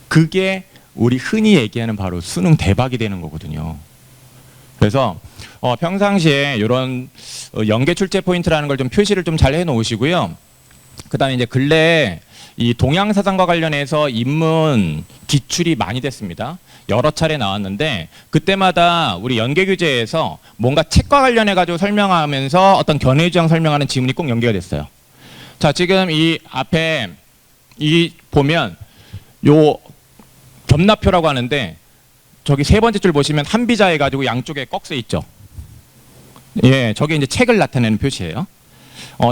[SPEAKER 1] 그게 우리 흔히 얘기하는 바로 수능 대박이 되는 거거든요. 그래서 평상시에 이런 연계 출제 포인트라는 걸 좀 표시를 좀 잘 해놓으시고요. 그다음에 이제 근래에 이 동양사상과 관련해서 인문 기출이 많이 됐습니다. 여러 차례 나왔는데 그때마다 우리 연계 교재에서 뭔가 책과 관련해 가지고 설명하면서 어떤 견해 주장 설명하는 지문이 꼭 연계가 됐어요. 자, 지금 이 앞에 이 보면 요 겸납표라고 하는데 저기 세 번째 줄 보시면 한비자 해가지고 양쪽에 꺽쇠 있죠. 예, 저게 이제 책을 나타내는 표시예요.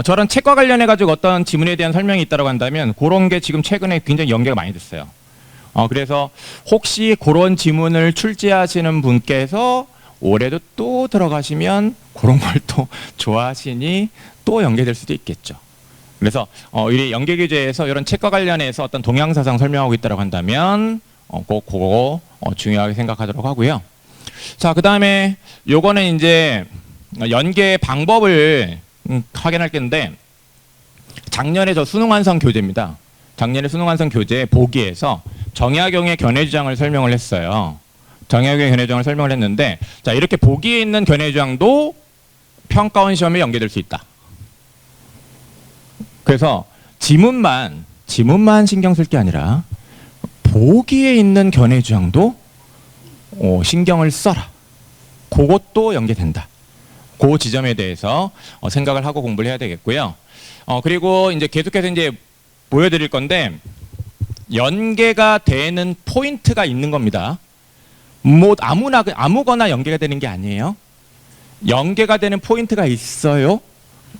[SPEAKER 1] 저런 책과 관련해가지고 어떤 지문에 대한 설명이 있다고 한다면 그런 게 지금 최근에 굉장히 연계가 많이 됐어요. 그래서 혹시 그런 지문을 출제하시는 분께서 올해도 또 들어가시면 그런 걸 또 좋아하시니 또 연계될 수도 있겠죠. 그래서 이 연계 교재에서 이런 책과 관련해서 어떤 동양사상 설명하고 있다고 한다면 꼭 그거 중요하게 생각하도록 하고요. 자, 그 다음에 요거는 이제 연계 방법을 확인할 건데 작년에 저 수능 완성 교재입니다. 작년에 수능 완성 교재 보기에서 정약용의 견해 주장을 설명을 했어요. 정약용의 견해 주장을 설명을 했는데 자, 이렇게 보기에 있는 견해 주장도 평가원 시험에 연계될 수 있다. 그래서 지문만 신경 쓸 게 아니라 보기에 있는 견해 주장도 신경을 써라. 그것도 연계된다. 그 지점에 대해서 생각을 하고 공부를 해야 되겠고요. 그리고 이제 계속해서 이제 보여드릴 건데 연계가 되는 포인트가 있는 겁니다. 뭐 아무거나 연계가 되는 게 아니에요. 연계가 되는 포인트가 있어요.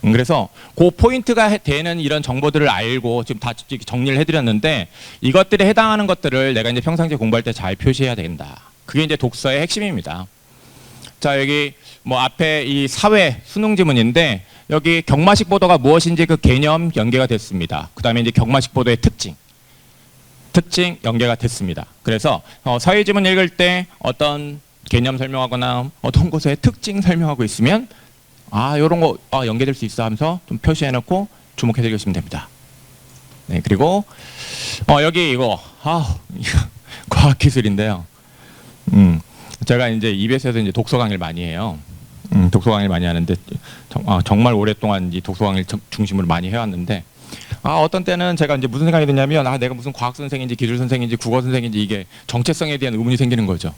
[SPEAKER 1] 그래서 그 포인트가 되는 이런 정보들을 알고 지금 다 정리를 해드렸는데 이것들에 해당하는 것들을 내가 이제 평상시에 공부할 때 잘 표시해야 된다. 그게 이제 독서의 핵심입니다. 자, 여기 뭐 앞에 이 사회 수능 지문인데 여기 경마식 보도가 무엇인지 그 개념 연계가 됐습니다. 그 다음에 이제 경마식 보도의 특징 연계가 됐습니다. 그래서 사회지문 읽을 때 어떤 개념 설명하거나 어떤 것의 특징 설명하고 있으면 이런 거 연계될 수 있어 하면서 좀 표시해놓고 주목해서 읽으시면 됩니다. 네, 그리고 여기 이거 과학기술인데요. 제가 이제 EBS에서 이제 독서 강의를 많이 해요. 독서 강의를 많이 하는데 정말 오랫동안 이 독서 강의를 중심으로 많이 해왔는데 어떤 때는 제가 이제 무슨 생각이 드냐면 내가 무슨 과학 선생인지 기술 선생인지 국어 선생인지 이게 정체성에 대한 의문이 생기는 거죠.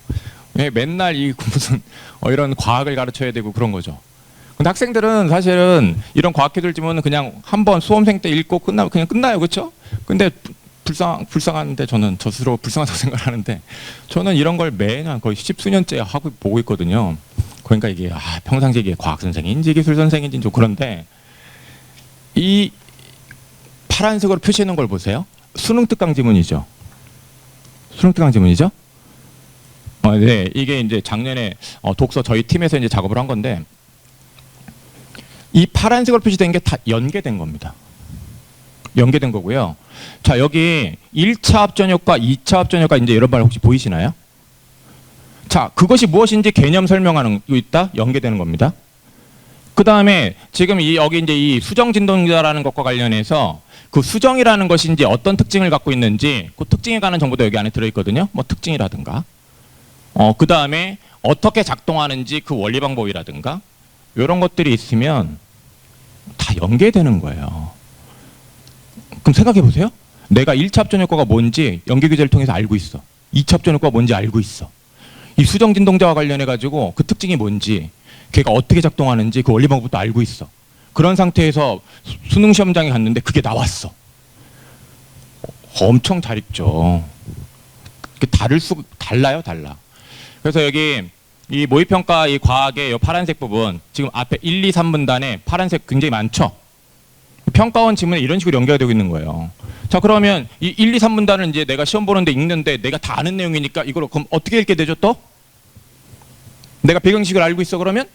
[SPEAKER 1] 왜 맨날 이 무슨 이런 과학을 가르쳐야 되고 그런 거죠. 근데 학생들은 사실은 이런 과학기술 지문은 그냥 한번 수험생 때 읽고 그냥 끝나요, 그렇죠? 근데 불쌍한데 저는 스스로 불쌍하다고 생각하는데 저는 이런 걸 매년 거의 십수년째 하고 보고 있거든요. 그러니까 이게 평상시에 이게 과학 선생인지 기술 선생인지 좀 그런데 이 파란색으로 표시해 놓은 걸 보세요. 수능 특강 지문이죠. 수능 특강 지문이죠. 네, 이게 이제 작년에 독서 저희 팀에서 이제 작업을 한 건데 이 파란색으로 표시된 게 다 연계된 겁니다. 연계된 거고요. 자, 여기 1차 합전 효과, 2차 합전 효과 이제 이런 말 혹시 보이시나요? 자, 그것이 무엇인지 개념 설명하는 거 있다? 연계되는 겁니다. 그 다음에 지금 여기 이제 이 수정 진동자라는 것과 관련해서 그 수정이라는 것이 이제 어떤 특징을 갖고 있는지 그 특징에 관한 정보도 여기 안에 들어있거든요. 뭐 특징이라든가. 그 다음에 어떻게 작동하는지 그 원리 방법이라든가 이런 것들이 있으면 다 연계되는 거예요. 그럼 생각해 보세요. 내가 1차 합전 효과가 뭔지 연계 규제를 통해서 알고 있어. 2차 합전 효과가 뭔지 알고 있어. 이 수정 진동자와 관련해 가지고 그 특징이 뭔지, 걔가 어떻게 작동하는지 그 원리 방법도 알고 있어. 그런 상태에서 수능 시험장에 갔는데 그게 나왔어. 엄청 잘 읽죠. 달라요, 달라. 그래서 여기 이 모의평가 이 과학의 이 파란색 부분 지금 앞에 1, 2, 3분단에 파란색 굉장히 많죠. 평가원 지문에 이런 식으로 연결되고 있는 거예요. 자, 그러면 이 1, 2, 3분단을 이제 내가 시험 보는데 읽는데 내가 다 아는 내용이니까 이걸 그럼 어떻게 읽게 되죠 또? 내가 배경식을 알고 있어 그러면?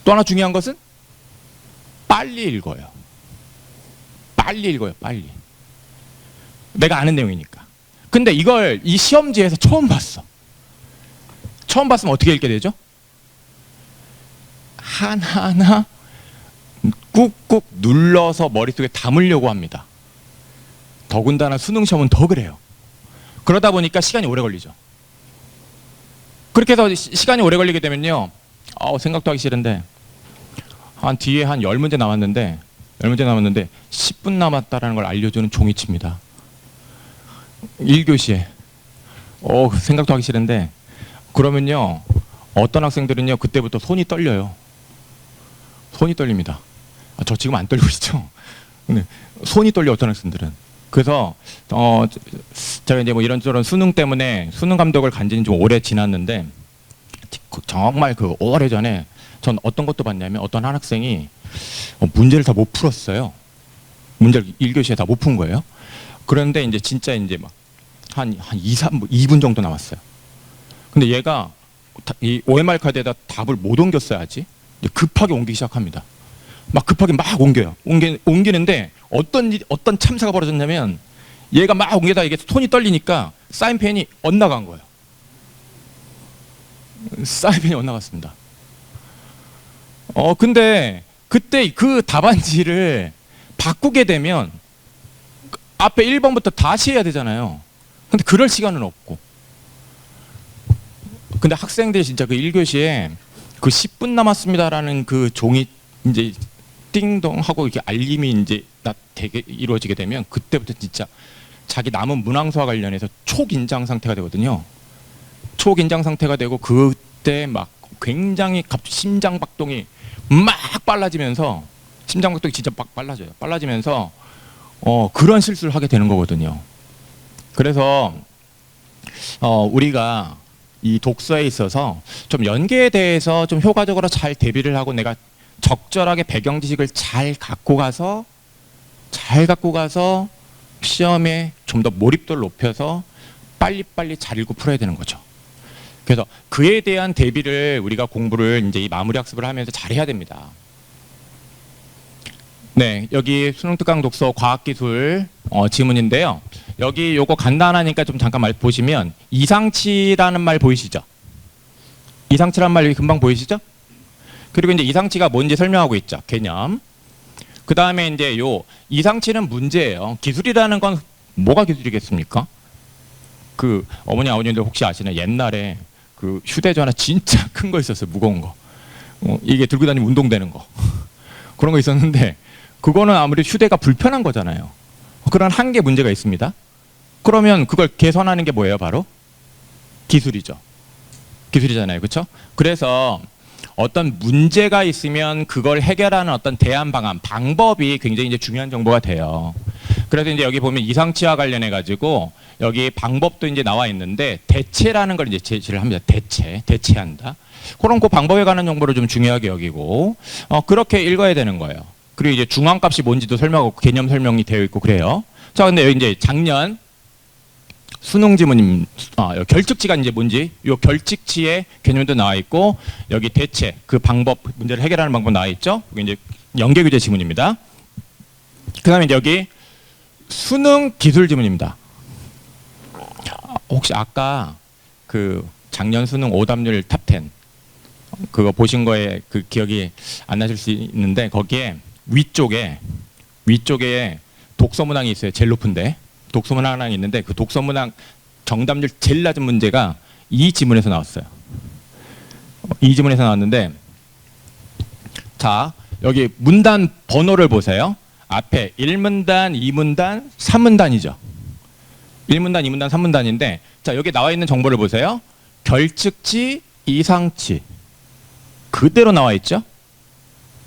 [SPEAKER 1] 또 하나 중요한 것은 빨리 읽어요. 빨리 읽어요, 빨리. 내가 아는 내용이니까. 근데 이걸 이 시험지에서 처음 봤어. 처음 봤으면 어떻게 읽게 되죠? 하나하나 꾹꾹 눌러서 머릿속에 담으려고 합니다. 더군다나 수능 시험은 더 그래요. 그러다 보니까 시간이 오래 걸리죠. 그렇게 해서 시간이 오래 걸리게 되면요. 생각도 하기 싫은데 뒤에 한 10문제 남았는데 10분 남았다라는 걸 알려주는 종이칩니다. 1교시에. 생각도 하기 싫은데 그러면요. 어떤 학생들은요. 그때부터 손이 떨려요. 손이 떨립니다. 저 지금 안 떨리고 있죠? 근데 손이 떨려 어떤 학생들은. 그래서 제가 이제 뭐 이런저런 수능 때문에 수능 감독을 간 지는 좀 오래 지났는데 정말 그 오래전에 전 어떤 것도 봤냐면 어떤 한 학생이 문제를 다 못 풀었어요. 문제를 1교시에 다 못 푼 거예요. 그런데 이제 진짜 이제 막 한 2분 정도 남았어요. 근데 얘가 이 OMR 카드에다 답을 못 옮겼어야지. 급하게 옮기기 시작합니다. 막 급하게 막 옮겨요. 옮기는데 어떤 참사가 벌어졌냐면 얘가 막 옮기다 이게 손이 떨리니까 사인펜이 엇나간 거예요. 사인펜이 엇나갔습니다. 근데 그때 그 답안지를 바꾸게 되면 앞에 1번부터 다시 해야 되잖아요. 근데 그럴 시간은 없고. 근데 학생들이 진짜 그 1교시에 그 10분 남았습니다라는 그 종이 이제 띵동 하고 이렇게 알림이 이제 되게 이루어지게 되면 그때부터 진짜 자기 남은 문항서와 관련해서 초긴장 상태가 되거든요. 초긴장 상태가 되고 그때 막 굉장히 심장 박동이 막 빨라지면서 심장 박동이 진짜 막 빨라져요. 빨라지면서 그런 실수를 하게 되는 거거든요. 그래서 우리가 이 독서에 있어서 좀 연계에 대해서 좀 효과적으로 잘 대비를 하고 내가 적절하게 배경 지식을 잘 갖고 가서 시험에 좀 더 몰입도를 높여서 빨리빨리 잘 읽고 풀어야 되는 거죠. 그래서 그에 대한 대비를 우리가 공부를 이제 이 마무리 학습을 하면서 잘 해야 됩니다. 네, 여기 수능 특강 독서 과학기술 지문인데요. 여기 요거 간단하니까 좀 잠깐 말 보시면 이상치라는 말 보이시죠? 이상치라는 말 금방 보이시죠? 그리고 이제 이상치가 뭔지 설명하고 있죠. 개념. 그 다음에 이제 요 이상치는 문제예요. 기술이라는 건 뭐가 기술이겠습니까? 그 어머니 아버님들 혹시 아시나요? 옛날에 그 휴대전화 진짜 큰 거 있었어요. 무거운 거. 이게 들고 다니면 운동되는 거. 그런 거 있었는데 그거는 아무리 휴대가 불편한 거잖아요. 그런 한계 문제가 있습니다. 그러면 그걸 개선하는 게 뭐예요? 바로 기술이죠. 기술이잖아요. 그렇죠? 그래서 어떤 문제가 있으면 그걸 해결하는 어떤 대안 방안, 방법이 굉장히 이제 중요한 정보가 돼요. 그래서 이제 여기 보면 이상치와 관련해 가지고 여기 방법도 이제 나와 있는데 대체라는 걸 이제 제시를 합니다. 대체한다. 그런 그 방법에 관한 정보를 좀 중요하게 여기고 그렇게 읽어야 되는 거예요. 그리고 이제 중앙값이 뭔지도 설명하고 개념 설명이 되어 있고 그래요. 자, 근데 여기 이제 작년 수능 지문 결측치가 이제 뭔지 요 결측치의 개념도 나와 있고 여기 대체 그 방법 문제를 해결하는 방법 나와 있죠. 여기 이제 연계교재 지문입니다. 그다음에 이제 여기 수능 기술 지문입니다. 혹시 아까 그 작년 수능 오답률 탑10 그거 보신 거에 그 기억이 안 나실 수 있는데 거기에 위쪽에 독서문항이 있어요. 제일 높은데 독서문항이 있는데 그 독서문항 정답률 제일 낮은 문제가 이 지문에서 나왔어요. 이 지문에서 나왔는데 자 여기 문단 번호를 보세요. 앞에 1문단, 2문단, 3문단이죠. 1문단, 2문단, 3문단인데 자 여기 나와 있는 정보를 보세요. 결측치, 이상치 그대로 나와 있죠.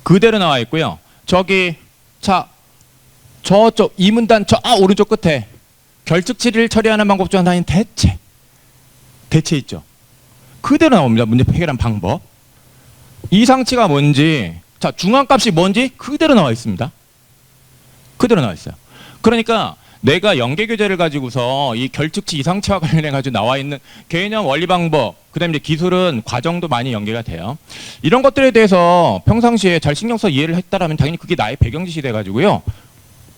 [SPEAKER 1] 그대로 나와 있고요. 저기 자 저쪽 2문단 저 오른쪽 끝에 결측치를 처리하는 방법 중 하나인 대체 있죠. 그대로 나옵니다. 문제 해결한 방법. 이상치가 뭔지 자 중앙값이 뭔지 그대로 나와 있습니다. 그대로 나와 있어요. 그러니까 내가 연계교재를 가지고서 이 결측치 이상치와 관련해 가지고 나와 있는 개념 원리 방법 그다음에 이제 기술은 과정도 많이 연계가 돼요. 이런 것들에 대해서 평상시에 잘 신경 써 이해를 했다라면 당연히 그게 나의 배경지시 돼 가지고요.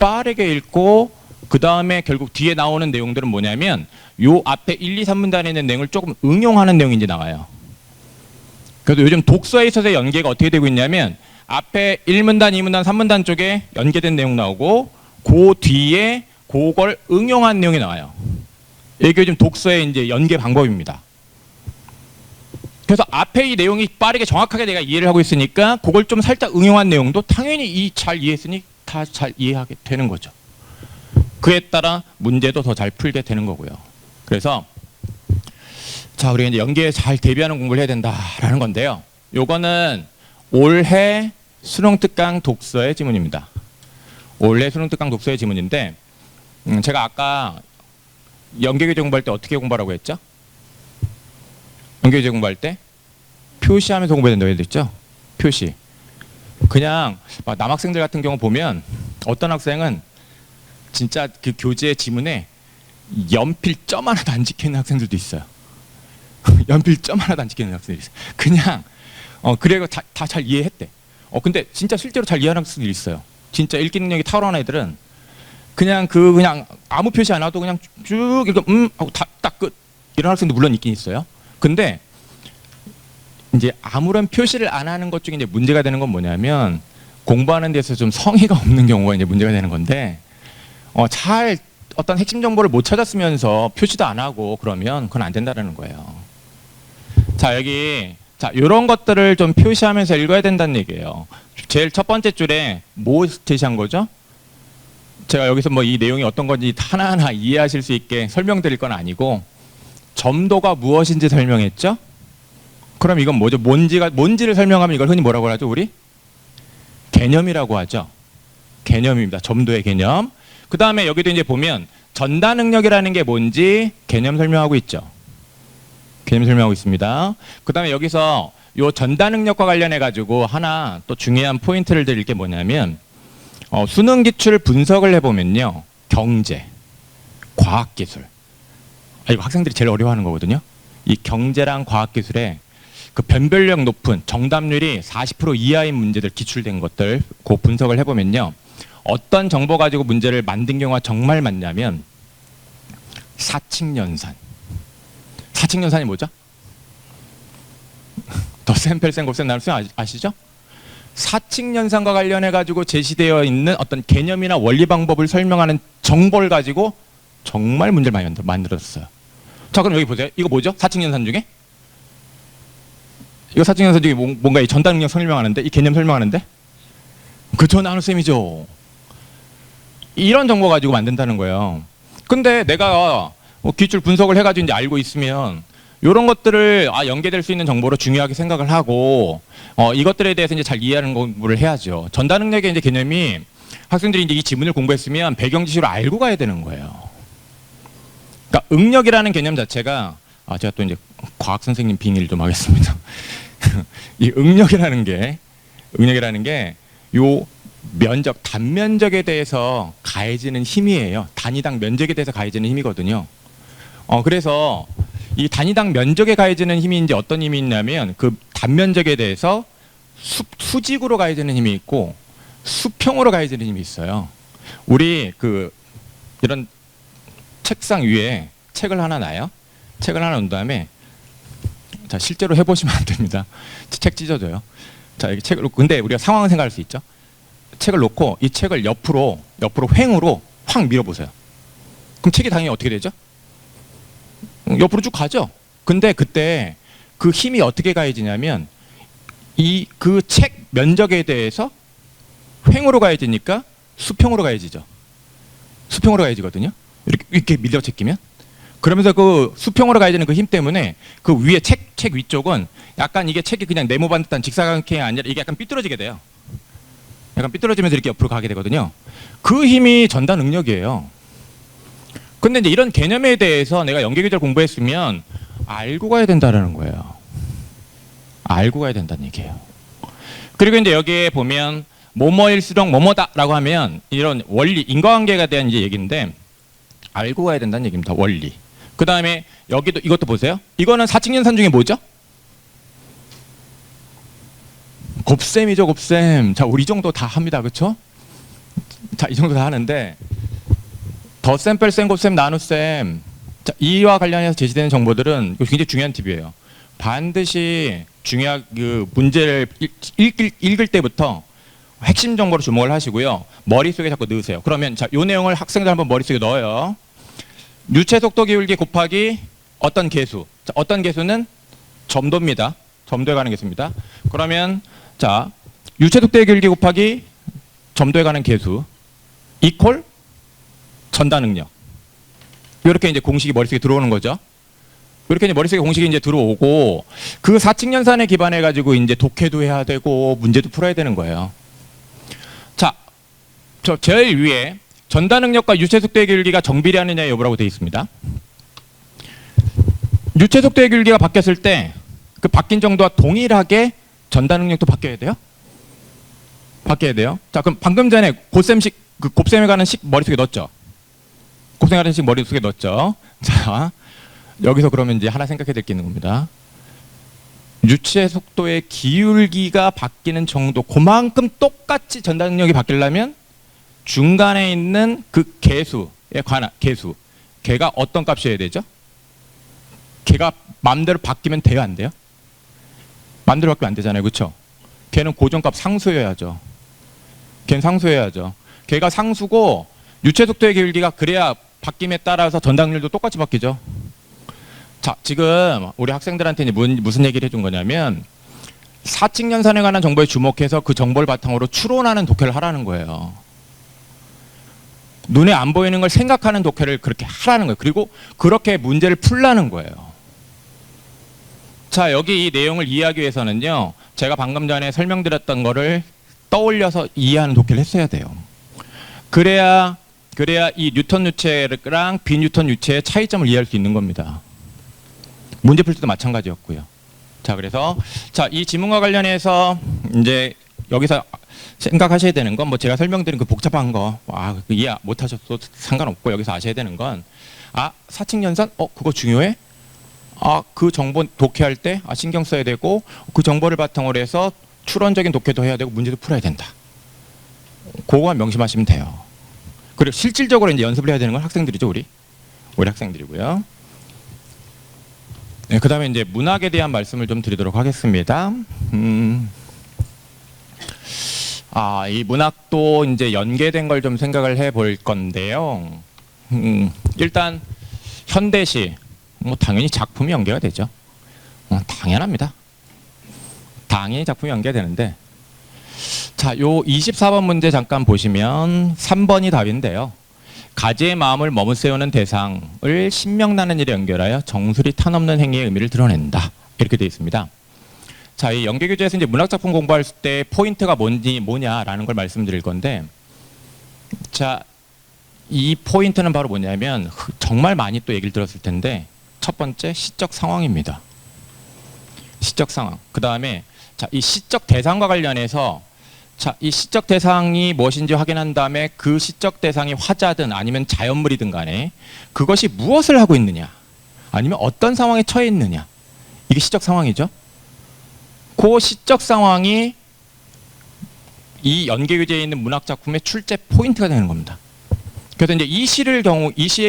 [SPEAKER 1] 빠르게 읽고 그 다음에 결국 뒤에 나오는 내용들은 뭐냐면 요 앞에 1, 2, 3문단에 있는 내용을 조금 응용하는 내용이 이제 나와요. 그래서 요즘 독서에 있어서의 연계가 어떻게 되고 있냐면 앞에 1문단, 2문단, 3문단 쪽에 연계된 내용 나오고 그 뒤에 그걸 응용한 내용이 나와요. 이게 요즘 독서의 이제 연계 방법입니다. 그래서 앞에 이 내용이 빠르게 정확하게 내가 이해를 하고 있으니까 그걸 좀 살짝 응용한 내용도 당연히 잘 이해했으니 다 잘 이해하게 되는 거죠. 그에 따라 문제도 더 잘 풀게 되는 거고요. 그래서 자 우리가 이제 연계에 잘 대비하는 공부를 해야 된다라는 건데요. 요거는 올해 수능 특강 독서의 지문입니다. 올해 수능 특강 독서의 지문인데 제가 아까 연계교재 공부할 때 어떻게 공부하라고 했죠? 연계교재 공부할 때 표시하면서 공부해야 된다고 했죠? 표시. 그냥 남학생들 같은 경우 보면 어떤 학생은 진짜 그 교재 지문에 연필 점 하나도 안 찍혀있는 학생들도 있어요. 연필 점 하나도 안 찍혀있는 학생들이 있어요. 그냥 그래가 다 잘 이해했대. 근데 진짜 실제로 잘 이해하는 학생들이 있어요. 진짜 읽기 능력이 탁월한 애들은 그냥 아무 표시 안 하고 그냥 쭉 읽고 하고 딱 끝. 이런 학생도 물론 있긴 있어요. 근데 이제 아무런 표시를 안 하는 것 중에 이제 문제가 되는 건 뭐냐면 공부하는 데서 좀 성의가 없는 경우가 이제 문제가 되는 건데 잘 어떤 핵심 정보를 못 찾았으면서 표시도 안 하고 그러면 그건 안 된다는 거예요. 자 여기 이런 것들을 좀 표시하면서 읽어야 된다는 얘기예요. 제일 첫 번째 줄에 뭐 제시한 거죠? 제가 여기서 뭐 이 내용이 어떤 건지 하나하나 이해하실 수 있게 설명드릴 건 아니고 점도가 무엇인지 설명했죠? 그럼 이건 뭐죠? 뭔지를 설명하면 이걸 흔히 뭐라고 하죠? 우리? 개념이라고 하죠. 개념입니다. 점도의 개념. 그 다음에 여기도 이제 보면 전다 능력이라는 게 뭔지 개념 설명하고 있죠. 개념 설명하고 있습니다. 그 다음에 여기서 요 전다 능력과 관련해 가지고 하나 또 중요한 포인트를 드릴 게 뭐냐면 수능 기출 분석을 해보면요. 경제, 과학기술. 이거 학생들이 제일 어려워하는 거거든요. 이 경제랑 과학기술에 그 변별력 높은 정답률이 40% 이하인 문제들 기출된 것들 그 분석을 해보면요. 어떤 정보 가지고 문제를 만든 경우가 정말 많냐면 사칙연산. 사칙연산이 뭐죠? 덧셈, 뺄셈, 곱셈, 나눗셈 아시죠? 사칙연산과 관련해 가지고 제시되어 있는 어떤 개념이나 원리 방법을 설명하는 정보를 가지고 정말 문제를 많이 만들었어요. 자, 그럼 여기 보세요. 이거 뭐죠? 사칙연산 중에? 이거 사칙연산 중에 뭔가 이 전달 능력 설명하는데, 이 개념 설명하는데? 그쵸, 나눗셈이죠. 이런 정보 가지고 만든다는 거예요. 근데 내가 기출 분석을 해가지고 이제 알고 있으면 이런 것들을 연계될 수 있는 정보로 중요하게 생각을 하고 이것들에 대해서 이제 잘 이해하는 공부를 해야죠. 전달 능력의 이제 개념이 학생들이 이제 이 지문을 공부했으면 배경 지식으로 알고 가야 되는 거예요. 그러니까 응력이라는 개념 자체가 제가 또 이제 과학 선생님 빙의를 좀 하겠습니다. 이 응력이라는 게 요 면적, 단면적에 대해서 가해지는 힘이에요. 단위당 면적에 대해서 가해지는 힘이거든요. 그래서 이 단위당 면적에 가해지는 힘이 이제 어떤 힘이 있냐면 그 단면적에 대해서 수직으로 가해지는 힘이 있고 수평으로 가해지는 힘이 있어요. 우리 이런 책상 위에 책을 하나 놔요. 책을 하나 놓은 다음에 자, 실제로 해보시면 안 됩니다. 책 찢어져요. 자, 여기 책을 놓고, 근데 우리가 상황을 생각할 수 있죠. 책을 놓고 이 책을 옆으로 횡으로 확 밀어보세요. 그럼 책이 당연히 어떻게 되죠? 옆으로 쭉 가죠. 근데 그때 그 힘이 어떻게 가해지냐면 그 책 면적에 대해서 횡으로 가해지니까 수평으로 가해지죠. 수평으로 가해지거든요. 이렇게 밀려 제끼면. 그러면서 그 수평으로 가해지는 그 힘 때문에 그 위에 책 위쪽은 약간 이게 책이 그냥 네모반 듯한 직사각형이 아니라 이게 약간 삐뚤어지게 돼요. 약간 삐뚤어지면서 이렇게 옆으로 가게 되거든요. 그 힘이 전달 능력이에요. 근데 이제 이런 개념에 대해서 내가 연계교재를 공부했으면 알고 가야 된다는 거예요. 알고 가야 된다는 얘기예요. 그리고 이제 여기에 보면 뭐뭐일수록 뭐뭐다라고 하면 이런 원리, 인과관계에 대한 이제 얘기인데 알고 가야 된다는 얘기입니다. 원리. 그 다음에 여기도 이것도 보세요. 이거는 사칙연산 중에 뭐죠? 곱셈이죠, 곱셈. 자, 우리 이 정도 다 합니다. 그렇죠? 자, 이 정도 다 하는데 덧셈, 뺄셈, 곱셈, 나눗셈. 자, 이와 관련해서 제시되는 정보들은 굉장히 중요한 팁이에요. 반드시 문제를 읽을 때부터 핵심 정보로 주목을 하시고요. 머릿속에 자꾸 넣으세요. 그러면 자, 이 내용을 학생들 한번 머릿속에 넣어요. 유체 속도 기울기 곱하기 어떤 계수. 자, 어떤 계수는 점도입니다. 점도에 관한 계수입니다. 그러면 자, 유체 속도의 기울기 곱하기 점도에 관한 계수 이퀄 전달 능력. 이렇게 이제 공식이 머릿속에 들어오는 거죠. 이렇게 이제 머릿속에 공식이 이제 들어오고 그 사칙연산에 기반해 가지고 이제 독해도 해야 되고 문제도 풀어야 되는 거예요. 자, 저 제일 위에 전달 능력과 유체 속도의 기울기가 정비례하느냐 여부라고 되어 있습니다. 유체 속도의 기울기가 바뀌었을 때 그 바뀐 정도와 동일하게 전달 능력도 바뀌어야 돼요? 바뀌어야 돼요. 자, 그럼 방금 전에 곱셈에 관한 식 머릿속에 넣었죠? 곱셈에 관한 식 머릿속에 넣었죠? 자, 여기서 그러면 이제 하나 생각해야 될 게 있는 겁니다. 유체 속도의 기울기가 바뀌는 정도, 그만큼 똑같이 전달 능력이 바뀌려면 중간에 있는 그 계수에 관한 걔가 어떤 값이어야 되죠? 걔가 마음대로 바뀌면 돼요, 안 돼요? 마음대로 바뀌면 안 되잖아요, 그렇죠? 걔는 고정값 상수여야죠. 걔는 상수여야죠. 걔가 상수고 유체 속도의 기울기가 그래야 바뀜에 따라서 전달률도 똑같이 바뀌죠. 자, 지금 우리 학생들한테 무슨 얘기를 해준 거냐면 사칙연산에 관한 정보에 주목해서 그 정보를 바탕으로 추론하는 독해를 하라는 거예요. 눈에 안 보이는 걸 생각하는 독해를 그렇게 하라는 거예요. 그리고 그렇게 문제를 풀라는 거예요. 자, 여기 이 내용을 이해하기 위해서는요, 제가 방금 전에 설명드렸던 거를 떠올려서 이해하는 독해를 했어야 돼요. 그래야 이 뉴턴 유체랑 비뉴턴 유체의 차이점을 이해할 수 있는 겁니다. 문제 풀 때도 마찬가지였고요. 자, 그래서 자, 이 지문과 관련해서 이제 여기서 생각하셔야 되는 건 뭐 제가 설명드린 그 복잡한 거 이해 못 하셔도 상관없고 여기서 아셔야 되는 건 사칙연산 그거 중요해? 그 정보 독해할 때 신경 써야 되고 그 정보를 바탕으로 해서 추론적인 독해도 해야 되고 문제도 풀어야 된다. 그거만 명심하시면 돼요. 그리고 실질적으로 이제 연습을 해야 되는 건 학생들이죠, 우리 학생들이고요. 네, 그다음에 이제 문학에 대한 말씀을 좀 드리도록 하겠습니다. 이 문학도 이제 연계된 걸 좀 생각을 해볼 건데요. 일단 현대시 당연히 작품이 연계가 되죠. 당연합니다. 당연히 작품이 연계되는데, 자, 요 24번 문제 잠깐 보시면 3번이 답인데요. 가지의 마음을 머무세우는 대상을 신명나는 일에 연결하여 정수리 탄없는 행위의 의미를 드러낸다. 이렇게 되어 있습니다. 자, 이 연계교재에서 이제 문학작품 공부할 때 포인트가 뭐냐라는 걸 말씀드릴 건데, 자, 이 포인트는 바로 뭐냐면 정말 많이 또 얘기를 들었을 텐데, 첫 번째 시적 상황입니다. 시적 상황. 그 다음에 자, 이 시적 대상과 관련해서 자, 이 시적 대상이 무엇인지 확인한 다음에 그 시적 대상이 화자든 아니면 자연물이든 간에 그것이 무엇을 하고 있느냐, 아니면 어떤 상황에 처해 있느냐, 이게 시적 상황이죠. 그 시적 상황이 이 연계교재에 있는 문학작품의 출제 포인트가 되는 겁니다. 그래서 이제 이 시의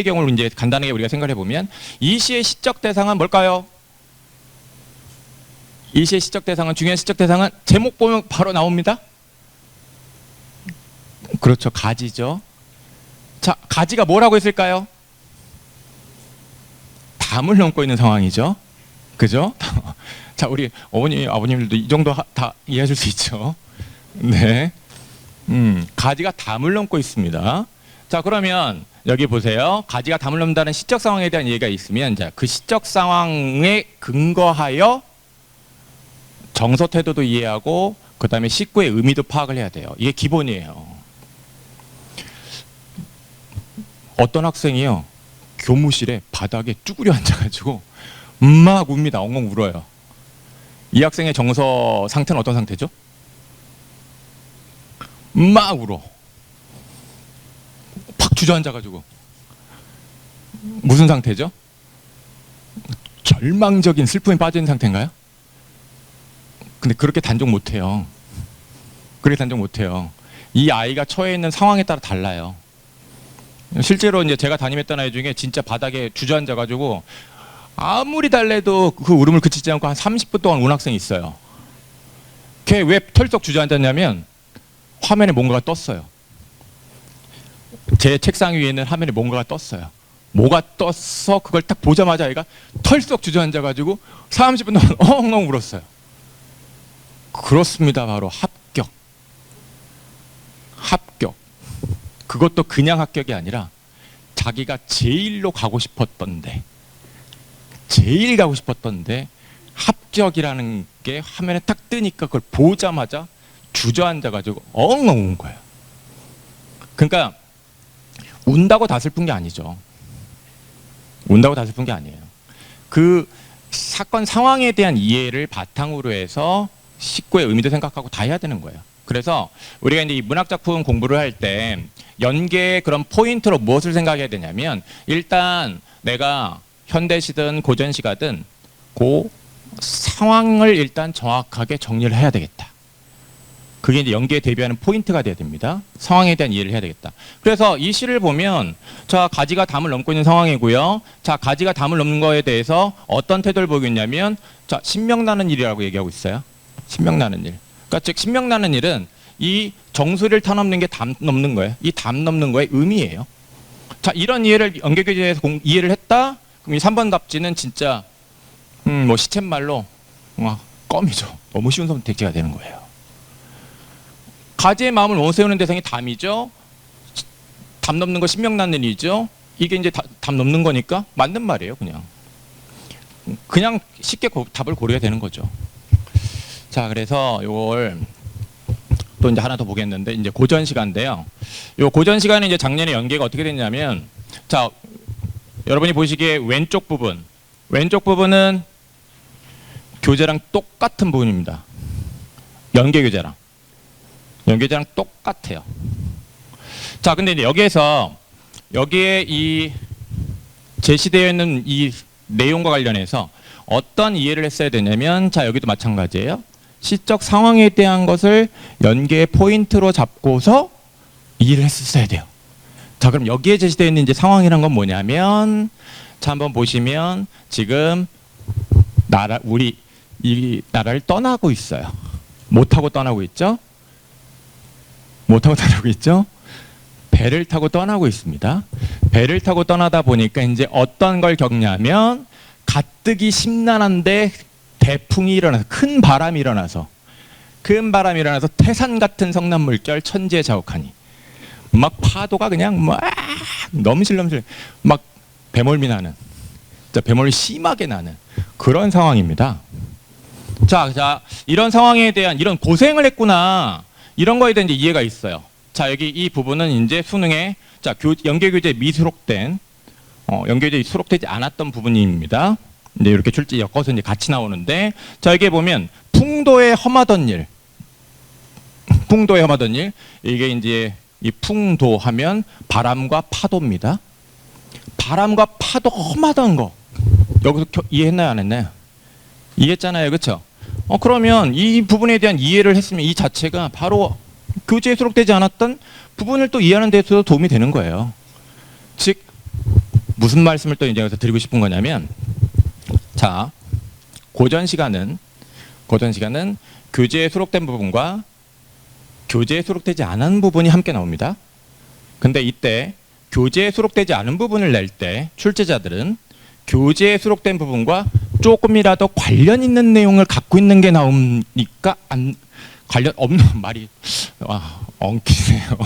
[SPEAKER 1] 경우를 이제 간단하게 우리가 생각해 보면, 이 시의 시적 대상은 뭘까요? 이 시의 시적 대상은, 중요한 시적 대상은 제목 보면 바로 나옵니다. 그렇죠, 가지죠. 자, 가지가 뭘 하고 있을까요? 담을 넘고 있는 상황이죠. 그죠? 자, 우리 어머니, 아버님들도 이 정도 다 이해하실 수 있죠. 네. 가지가 담을 넘고 있습니다. 자, 그러면 여기 보세요. 가지가 담을 넘는다는 시적 상황에 대한 얘기가 있으면, 자, 그 시적 상황에 근거하여 정서 태도도 이해하고 그 다음에 식구의 의미도 파악을 해야 돼요. 이게 기본이에요. 어떤 학생이요, 교무실에 바닥에 쭈그려 앉아가지고 막 웁니다. 엉엉 울어요. 이 학생의 정서 상태는 어떤 상태죠? 막 울어. 팍 주저앉아가지고. 무슨 상태죠? 절망적인 슬픔에 빠진 상태인가요? 근데 그렇게 단정 못해요. 그렇게 단정 못해요. 이 아이가 처해 있는 상황에 따라 달라요. 실제로 이제 제가 담임했던 아이 중에 진짜 바닥에 주저앉아가지고 아무리 달래도 그 울음을 그치지 않고 한 30분 동안 운 학생이 있어요. 걔 왜 털썩 주저앉았냐면 화면에 뭔가가 떴어요. 제 책상 위에는 화면에 뭔가가 떴어요. 뭐가 떴어? 그걸 딱 보자마자 아이가 털썩 주저앉아가지고 30분 동안 엉엉 울었어요. 그렇습니다. 바로 합격. 합격. 그것도 그냥 합격이 아니라 자기가 제일로 가고 싶었던데, 제일 가고 싶었던데 합격이라는 게 화면에 딱 뜨니까 그걸 보자마자 주저앉아가지고 엉엉 운 거예요. 그러니까 운다고 다 슬픈 게 아니죠. 운다고 다 슬픈 게 아니에요. 그 사건 상황에 대한 이해를 바탕으로 해서 식구의 의미도 생각하고 다 해야 되는 거예요. 그래서 우리가 이제 이 문학작품 공부를 할 때 연계의 그런 포인트로 무엇을 생각해야 되냐면, 일단 내가 현대시든 고전시가든 그 상황을 일단 정확하게 정리를 해야 되겠다. 그게 이제 연계에 대비하는 포인트가 돼야 됩니다. 상황에 대한 이해를 해야 되겠다. 그래서 이 시를 보면, 자, 가지가 담을 넘고 있는 상황이고요. 자, 가지가 담을 넘는 거에 대해서 어떤 태도를 보이고 있냐면, 자, 신명나는 일이라고 얘기하고 있어요. 신명나는 일. 그러니까 즉 신명나는 일은 이 정수리를 타넘는 게 담 넘는 거예요. 이 담 넘는 거의 의미예요. 자, 이런 이해를 연계교재에서 이해를 했다? 그럼 이 3번 답지는 진짜 뭐 시쳇말로 껌이죠. 너무 쉬운 선택지가 되는 거예요. 가지의 마음을 머무세우는 대상이 담이죠. 담 넘는 거 신명나는 일이죠. 이게 이제 담 넘는 거니까 맞는 말이에요. 그냥 쉽게 답을 고르게 되는 거죠. 자, 그래서 요걸 또 이제 하나 더 보겠는데, 이제 고전 시간인데요. 요 고전 시간에 이제 작년에 연계가 어떻게 됐냐면, 자, 여러분이 보시기에 왼쪽 부분은 교재랑 똑같은 부분입니다. 연계교재랑 똑같아요. 자, 근데 이제 여기에 이 제시되어 있는 이 내용과 관련해서 어떤 이해를 했어야 되냐면, 자, 여기도 마찬가지예요. 시적 상황에 대한 것을 연계의 포인트로 잡고서 이해를 했었어야 돼요. 자, 그럼 여기에 제시되어 있는 이제 상황이란 건 뭐냐면, 자, 한번 보시면 지금 우리 이 나라를 떠나고 있어요. 못 타고 떠나고 있죠? 못 타고 떠나고 있죠? 배를 타고 떠나고 있습니다. 배를 타고 떠나다 보니까 이제 어떤 걸 겪냐면, 가뜩이 심란한데 대풍이 일어나서 큰 바람이 일어나서 태산 같은 성난 물결 천지에 자욱하니 막 파도가 그냥 막 넘실넘실 막 배멀미 나는, 진짜 배멀미 심하게 나는 그런 상황입니다. 자, 이런 상황에 대한 이런 고생을 했구나, 이런 거에 대한 이제 이해가 있어요. 자, 여기 이 부분은 이제 수능에 자 연계교재 미수록된 연계교재 수록되지 않았던 부분입니다. 이제 이렇게 출제 엮어서 이제 같이 나오는데, 자, 여기에 보면 풍도에 험하던 일, 이게 이제 이 풍도 하면 바람과 파도입니다. 바람과 파도 험하던 거 여기서 이해했나요, 안 했나요? 이해했잖아요, 그렇죠? 그러면 이 부분에 대한 이해를 했으면 이 자체가 바로 교재에 수록되지 않았던 부분을 또 이해하는 데 있어서 도움이 되는 거예요. 즉 무슨 말씀을 또 이제 여기서 드리고 싶은 거냐면, 자, 고전 시간은 교재에 수록된 부분과 교재에 수록되지 않은 부분이 함께 나옵니다. 근데 이때 교재에 수록되지 않은 부분을 낼 때 출제자들은 교재에 수록된 부분과 조금이라도 관련 있는 내용을 갖고 있는 게 나오니까 관련 없는 말이 엉키네요.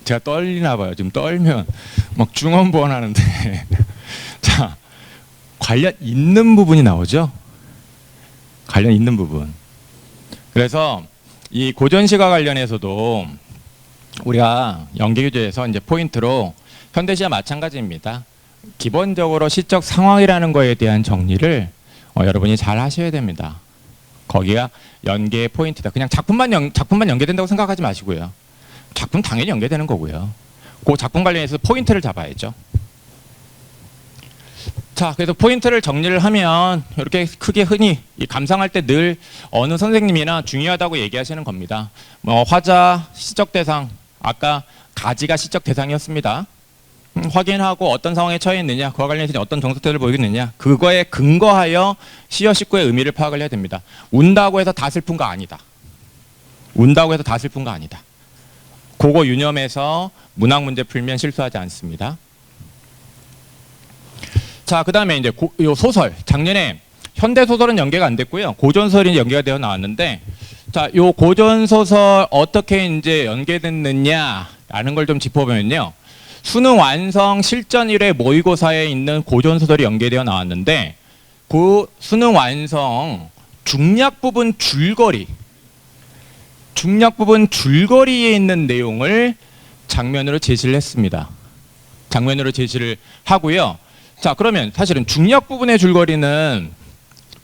[SPEAKER 1] 제가 떨리나 봐요. 지금 떨면 막 중언부언 하는데 자, 관련 있는 부분이 나오죠. 관련 있는 부분. 그래서 이 고전시가 관련해서도 우리가 연계교재에서 이제 포인트로 현대시와 마찬가지입니다. 기본적으로 시적 상황이라는 거에 대한 정리를 여러분이 잘 하셔야 됩니다. 거기가 연계의 포인트다. 그냥 작품만 연계된다고 생각하지 마시고요. 작품 당연히 연계되는 거고요. 그 작품 관련해서 포인트를 잡아야죠. 자, 그래서 포인트를 정리를 하면 이렇게 크게 흔히 감상할 때 늘 어느 선생님이나 중요하다고 얘기하시는 겁니다. 화자, 시적 대상, 아까 가지가 시적 대상이었습니다. 확인하고 어떤 상황에 처해 있느냐, 그와 관련해서 어떤 정석들을 보이겠느냐, 그거에 근거하여 시여 식구의 의미를 파악을 해야 됩니다. 운다고 해서 다 슬픈 거 아니다. 그거 유념해서 문학 문제 풀면 실수하지 않습니다. 자, 그 다음에 이제 요 소설, 작년에 현대 소설은 연계가 안 됐고요. 고전 소설이 연계가 되어 나왔는데, 자, 요 고전 소설 어떻게 이제 연계됐느냐라는 걸 좀 짚어보면요. 수능 완성 실전 1회 모의고사에 있는 고전 소설이 연계되어 나왔는데, 그 수능 완성 중략 부분 줄거리에 있는 내용을 장면으로 제시를 했습니다. 장면으로 제시를 하고요. 자, 그러면 사실은 중략 부분의 줄거리는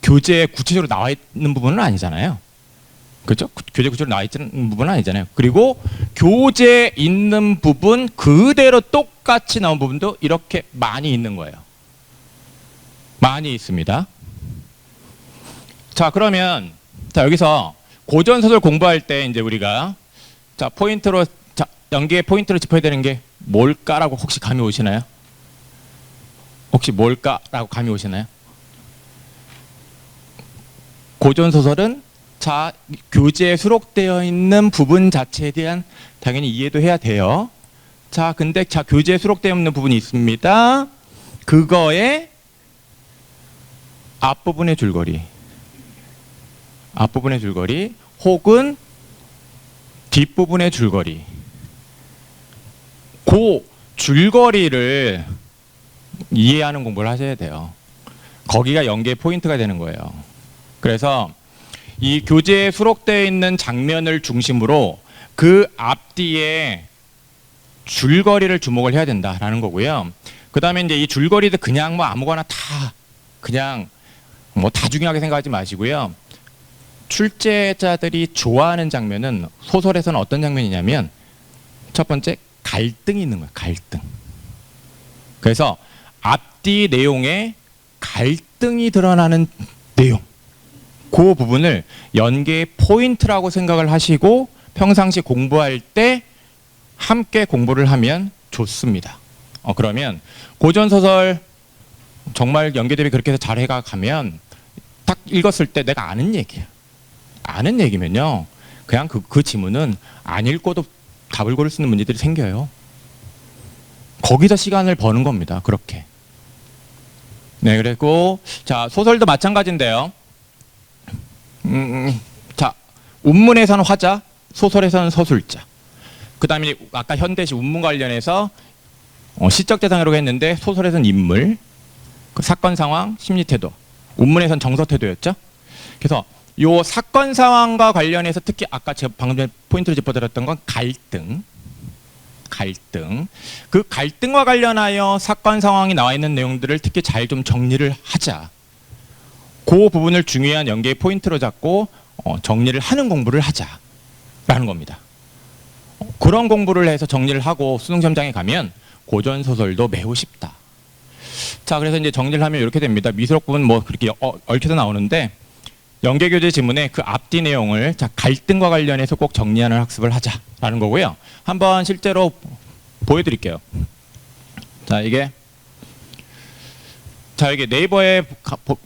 [SPEAKER 1] 교재에 구체적으로 나와 있는 부분은 아니잖아요. 그렇죠? 교재 구체적으로 나와 있는 부분은 아니잖아요. 그리고 교재에 있는 부분 그대로 똑같이 나온 부분도 이렇게 많이 있는 거예요. 많이 있습니다. 자, 그러면 자, 여기서 고전 소설 공부할 때 이제 우리가 자, 포인트로 연계의 포인트로 짚어야 되는 게 뭘까라고 혹시 감이 오시나요? 혹시 뭘까라고 감이 오시나요? 고전 소설은 자, 교재에 수록되어 있는 부분 자체에 대한 당연히 이해도 해야 돼요. 자, 근데 자, 교재에 수록되어 있는 부분이 있습니다. 그거의 앞부분의 줄거리 혹은 뒷부분의 줄거리, 그 줄거리를 이해하는 공부를 하셔야 돼요. 거기가 연계의 포인트가 되는 거예요. 그래서 이 교재에 수록되어 있는 장면을 중심으로 그 앞뒤에 줄거리를 주목을 해야 된다라는 거고요. 그 다음에 이제 이 줄거리도 그냥 뭐 아무거나 다 그냥 뭐 다 중요하게 생각하지 마시고요. 출제자들이 좋아하는 장면은 소설에서는 어떤 장면이냐면 첫 번째 갈등이 있는 거예요. 갈등. 그래서 앞뒤 내용에 갈등이 드러나는 내용, 그 부분을 연계의 포인트라고 생각을 하시고 평상시 공부할 때 함께 공부를 하면 좋습니다. 그러면 고전소설 정말 연계 대비 그렇게 해서 잘 해가 가면 딱 읽었을 때 내가 아는 얘기야. 아는 얘기면요, 그냥 그 지문은 안 읽고도 답을 고를 수 있는 문제들이 생겨요. 거기서 시간을 버는 겁니다. 그렇게. 네, 그리고 자, 소설도 마찬가지인데요. 자, 운문에서는 화자, 소설에서는 서술자. 그 다음에 아까 현대시 운문 관련해서 시적 대상이라고 했는데 소설에서는 인물, 그 사건 상황, 심리 태도, 운문에서는 정서 태도였죠. 그래서 요 사건 상황과 관련해서 특히 아까 제가 방금 전에 포인트로 짚어드렸던 건 갈등. 그 갈등과 관련하여 사건 상황이 나와 있는 내용들을 특히 잘 좀 정리를 하자. 그 부분을 중요한 연계의 포인트로 잡고 정리를 하는 공부를 하자라는 겁니다. 그런 공부를 해서 정리를 하고 수능 시험장에 가면 고전 소설도 매우 쉽다. 자, 그래서 이제 정리를 하면 이렇게 됩니다. 미술학 부분 뭐 그렇게 얽혀서 나오는데 연계 교재 지문의 그 앞뒤 내용을 자, 갈등과 관련해서 꼭 정리하는 학습을 하자라는 거고요. 한번 실제로 보여드릴게요. 자, 이게 네이버에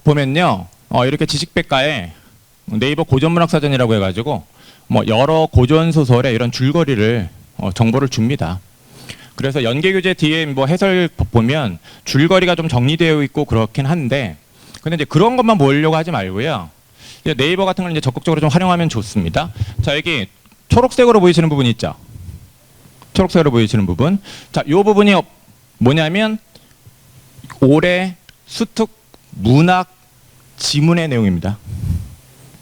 [SPEAKER 1] 보면요, 이렇게 지식백과에 네이버 고전문학사전이라고 해가지고 뭐 여러 고전 소설의 이런 줄거리를 정보를 줍니다. 그래서 연계 교재 뒤에 뭐 해설 보면 줄거리가 좀 정리되어 있고 그렇긴 한데, 근데 이제 그런 것만 보려고 하지 말고요. 네이버 같은 걸 이제 적극적으로 좀 활용하면 좋습니다. 자, 여기 초록색으로 보이시는 부분 있죠? 초록색으로 보이시는 부분. 자, 이 부분이 뭐냐면 올해 수특 문학 지문의 내용입니다.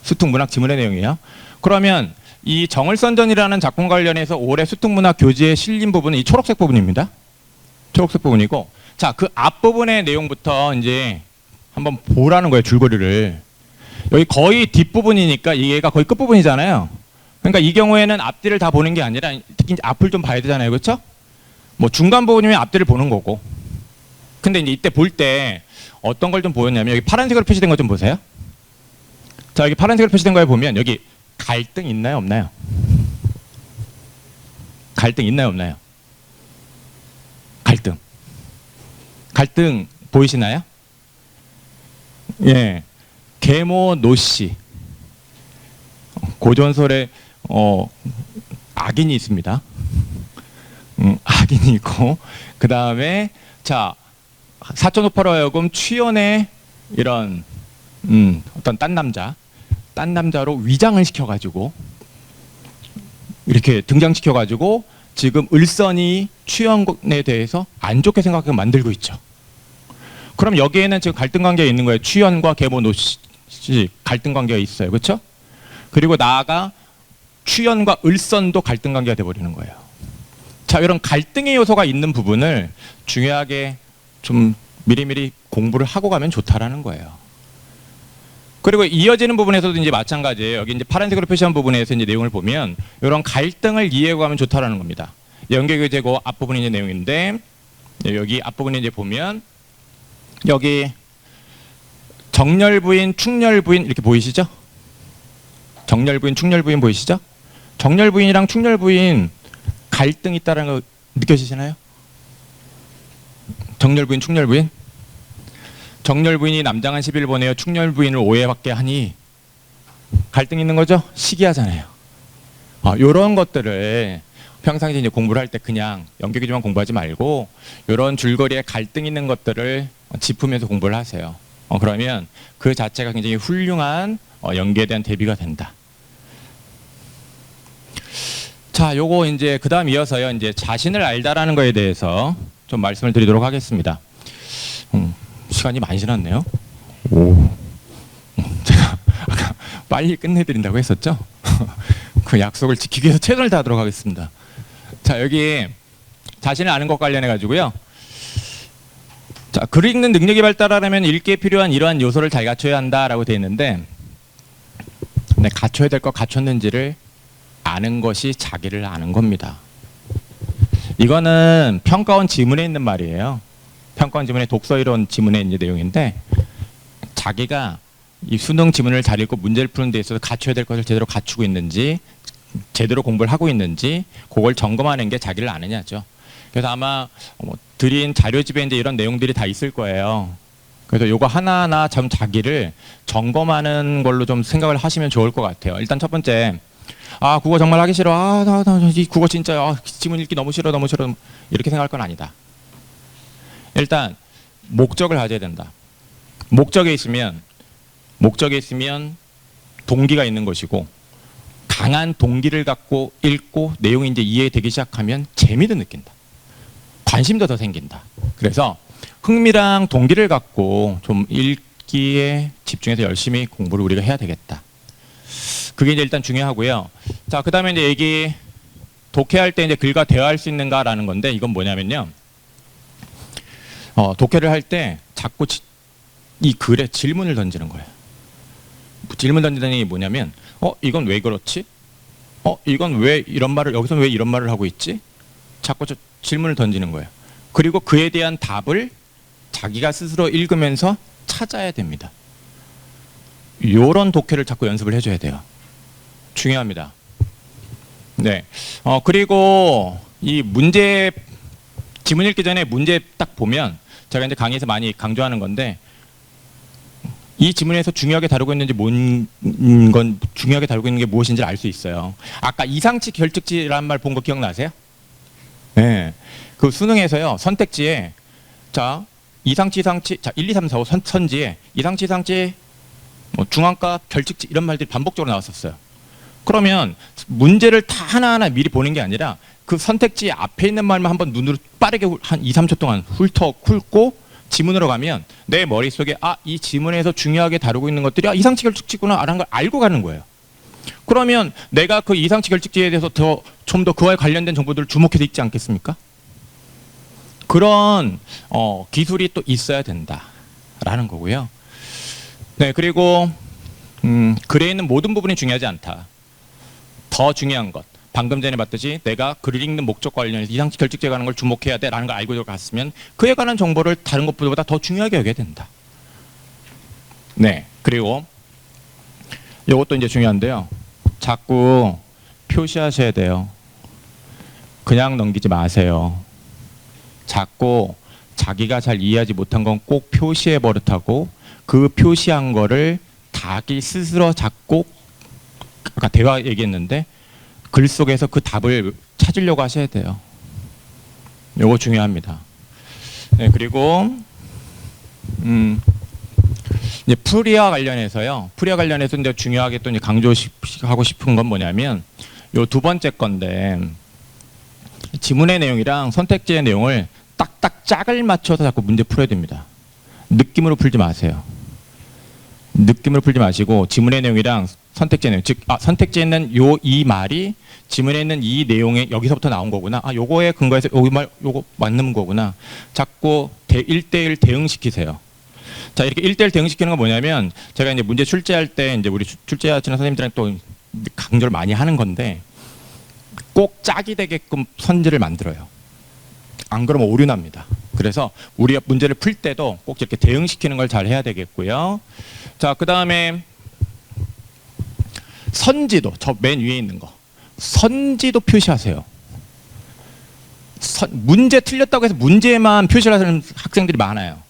[SPEAKER 1] 수특 문학 지문의 내용이에요. 그러면 이 정을선전이라는 작품 관련해서 올해 수특 문학 교재에 실린 부분은 이 초록색 부분입니다. 초록색 부분이고, 자, 그 앞부분의 내용부터 이제 한번 보라는 거예요, 줄거리를. 여기 거의 뒷부분이니까 얘가 거의 끝부분이잖아요. 그러니까 이 경우에는 앞뒤를 다 보는 게 아니라 특히 앞을 좀 봐야 되잖아요. 그렇죠? 뭐 중간 부분이면 앞뒤를 보는 거고. 근데 이제 이때 볼 때 어떤 걸 좀 보였냐면 여기 파란색으로 표시된 거 좀 보세요. 자, 여기 파란색으로 표시된 거에 보면 여기 갈등 있나요, 없나요? 갈등 있나요, 없나요? 갈등 보이시나요? 예. 계모 노씨. 고전설에 악인이 있습니다. 악인이 있고, 그 다음에 자, 사촌오빠로 하여금 취연의 이런 어떤 딴 남자로 위장을 시켜가지고 이렇게 등장시켜가지고 지금 을선이 취연에 대해서 안 좋게 생각하게 만들고 있죠. 그럼 여기에는 지금 갈등 관계가 있는 거예요. 취연과 계모 노씨 갈등 관계가 있어요. 그렇죠? 그리고 나아가 취연과 을선도 갈등 관계가 돼버리는 거예요. 자, 이런 갈등의 요소가 있는 부분을 중요하게 좀 미리미리 공부를 하고 가면 좋다라는 거예요. 그리고 이어지는 부분에서도 이제 마찬가지예요. 여기 이제 파란색으로 표시한 부분에서 이제 내용을 보면 이런 갈등을 이해하고 가면 좋다라는 겁니다. 연계교재고 앞부분이 이제 내용인데, 여기 앞부분에 이제 보면 여기 정렬부인, 충렬부인 이렇게 보이시죠? 정렬부인, 충렬부인 보이시죠? 정렬부인이랑 충렬부인 갈등 있다는 거 느껴지시나요? 정렬부인, 충렬부인? 정렬부인이 남장한 시비를 보내어 충렬부인을 오해받게 하니 갈등 있는 거죠? 시기하잖아요. 요런 것들을 평상시에 이제 공부를 할 때 그냥 연계교재만 공부하지 말고 요런 줄거리에 갈등 있는 것들을 짚으면서 공부를 하세요. 그러면 그 자체가 굉장히 훌륭한 연계에 대한 대비가 된다. 자, 요거 이제 그 다음 이어서요, 이제 자신을 알다라는 거에 대해서 좀 말씀을 드리도록 하겠습니다. 시간이 많이 지났네요. 제가 아까 빨리 끝내드린다고 했었죠? 그 약속을 지키기 위해서 최선을 다하도록 하겠습니다. 자, 여기 자신을 아는 것 관련해 가지고요. 자, 글 읽는 능력이 발달하려면 읽기에 필요한 이러한 요소를 잘 갖춰야 한다라고 되어 있는데, 네, 갖춰야 될 것 갖췄는지를 아는 것이 자기를 아는 겁니다. 이거는 평가원 지문에 있는 말이에요. 평가원 지문의 독서 이론 지문에 있는 내용인데, 자기가 이 수능 지문을 잘 읽고 문제를 푸는 데 있어서 갖춰야 될 것을 제대로 갖추고 있는지, 제대로 공부를 하고 있는지 그걸 점검하는 게 자기를 아느냐죠. 그래서 아마 드린 자료집에 이제 이런 내용들이 다 있을 거예요. 그래서 요거 하나하나 좀 자기를 점검하는 걸로 좀 생각을 하시면 좋을 것 같아요. 일단 첫 번째, 아 국어 정말 하기 싫어, 이 국어 진짜 지문 읽기 너무 싫어 이렇게 생각할 건 아니다. 일단 목적을 가져야 된다. 목적에 있으면 동기가 있는 것이고, 강한 동기를 갖고 읽고 내용이 이제 이해되기 시작하면 재미도 느낀다. 관심도 더 생긴다. 그래서 흥미랑 동기를 갖고 좀 읽기에 집중해서 열심히 공부를 우리가 해야 되겠다. 그게 이제 일단 중요하고요. 자, 그다음에 이제 독해할 때 이제 글과 대화할 수 있는가라는 건데, 이건 뭐냐면요. 독해를 할 때 자꾸 이 글에 질문을 던지는 거예요. 질문 던지는 게 뭐냐면, 이건 왜 그렇지? 이건 왜 이런 말을, 여기서 왜 이런 말을 하고 있지? 자꾸 질문을 던지는 거예요. 그리고 그에 대한 답을 자기가 스스로 읽으면서 찾아야 됩니다. 이런 독해를 자꾸 연습을 해줘야 돼요. 중요합니다. 네. 그리고 이 문제, 지문 읽기 전에 문제 딱 보면, 제가 이제 강의에서 많이 강조하는 건데, 이 지문에서 중요하게 다루고 있는지 중요하게 다루고 있는 게 무엇인지 알 수 있어요. 아까 이상치 결특지라는 말 본 거 기억나세요? 네. 그 수능에서요, 선택지에, 자, 이상치, 자, 1, 2, 3, 4, 5 선지에 이상치, 중앙값, 결특지 이런 말들이 반복적으로 나왔었어요. 그러면 문제를 다 하나하나 미리 보는 게 아니라 그 선택지 앞에 있는 말만 한번 눈으로 빠르게 한 2, 3초 동안 훑고 지문으로 가면 내 머릿속에 이 지문에서 중요하게 다루고 있는 것들이 이상치 결특지구나 라는 걸 알고 가는 거예요. 그러면 내가 그 이상치 결특지에 대해서 좀 더 그와 관련된 정보들을 주목해서 읽지 않겠습니까? 그런 기술이 또 있어야 된다라는 거고요. 네, 그리고 글에 있는 모든 부분이 중요하지 않다. 더 중요한 것, 방금 전에 봤듯이 내가 글을 읽는 목적과 관련해서 이상치 결특지에 관한 걸 주목해야 돼라는 걸 알고 들어갔으면 그에 관한 정보를 다른 것보다 더 중요하게 여겨야 된다. 네, 그리고 이것도 이제 중요한데요. 자꾸 표시하셔야 돼요. 그냥 넘기지 마세요. 자꾸 자기가 잘 이해하지 못한 건 꼭 표시해 버릇하고, 그 표시한 거를 자기 스스로 자꾸, 아까 대화 얘기했는데 글 속에서 그 답을 찾으려고 하셔야 돼요. 요거 중요합니다. 네, 그리고 이제 풀이와 관련해서요. 풀이와 관련해서 이제 중요하게 또 이제 강조하고 싶은 건 뭐냐면, 요 두 번째 건데, 지문의 내용이랑 선택지의 내용을 딱딱 짝을 맞춰서 자꾸 문제 풀어야 됩니다. 느낌으로 풀지 마세요. 느낌으로 풀지 마시고 지문의 내용이랑 선택지의 내용, 즉 선택지에 있는 이 말이 지문에 있는 이 내용에 여기서부터 나온 거구나. 요거에 근거해서 요거 맞는 거구나. 자꾸 1대1 대응시키세요. 자, 이렇게 1대1 대응시키는 건 뭐냐면, 제가 이제 문제 출제할 때 이제 우리 출제하시는 선생님들이랑 또 강조를 많이 하는 건데, 꼭 짝이 되게끔 선지를 만들어요. 안 그러면 오류 납니다. 그래서 우리가 문제를 풀 때도 꼭 이렇게 대응시키는 걸 잘 해야 되겠고요. 자, 그 다음에 선지도, 저 맨 위에 있는 거, 선지도 표시하세요. 문제 틀렸다고 해서 문제만 표시를 하는 학생들이 많아요.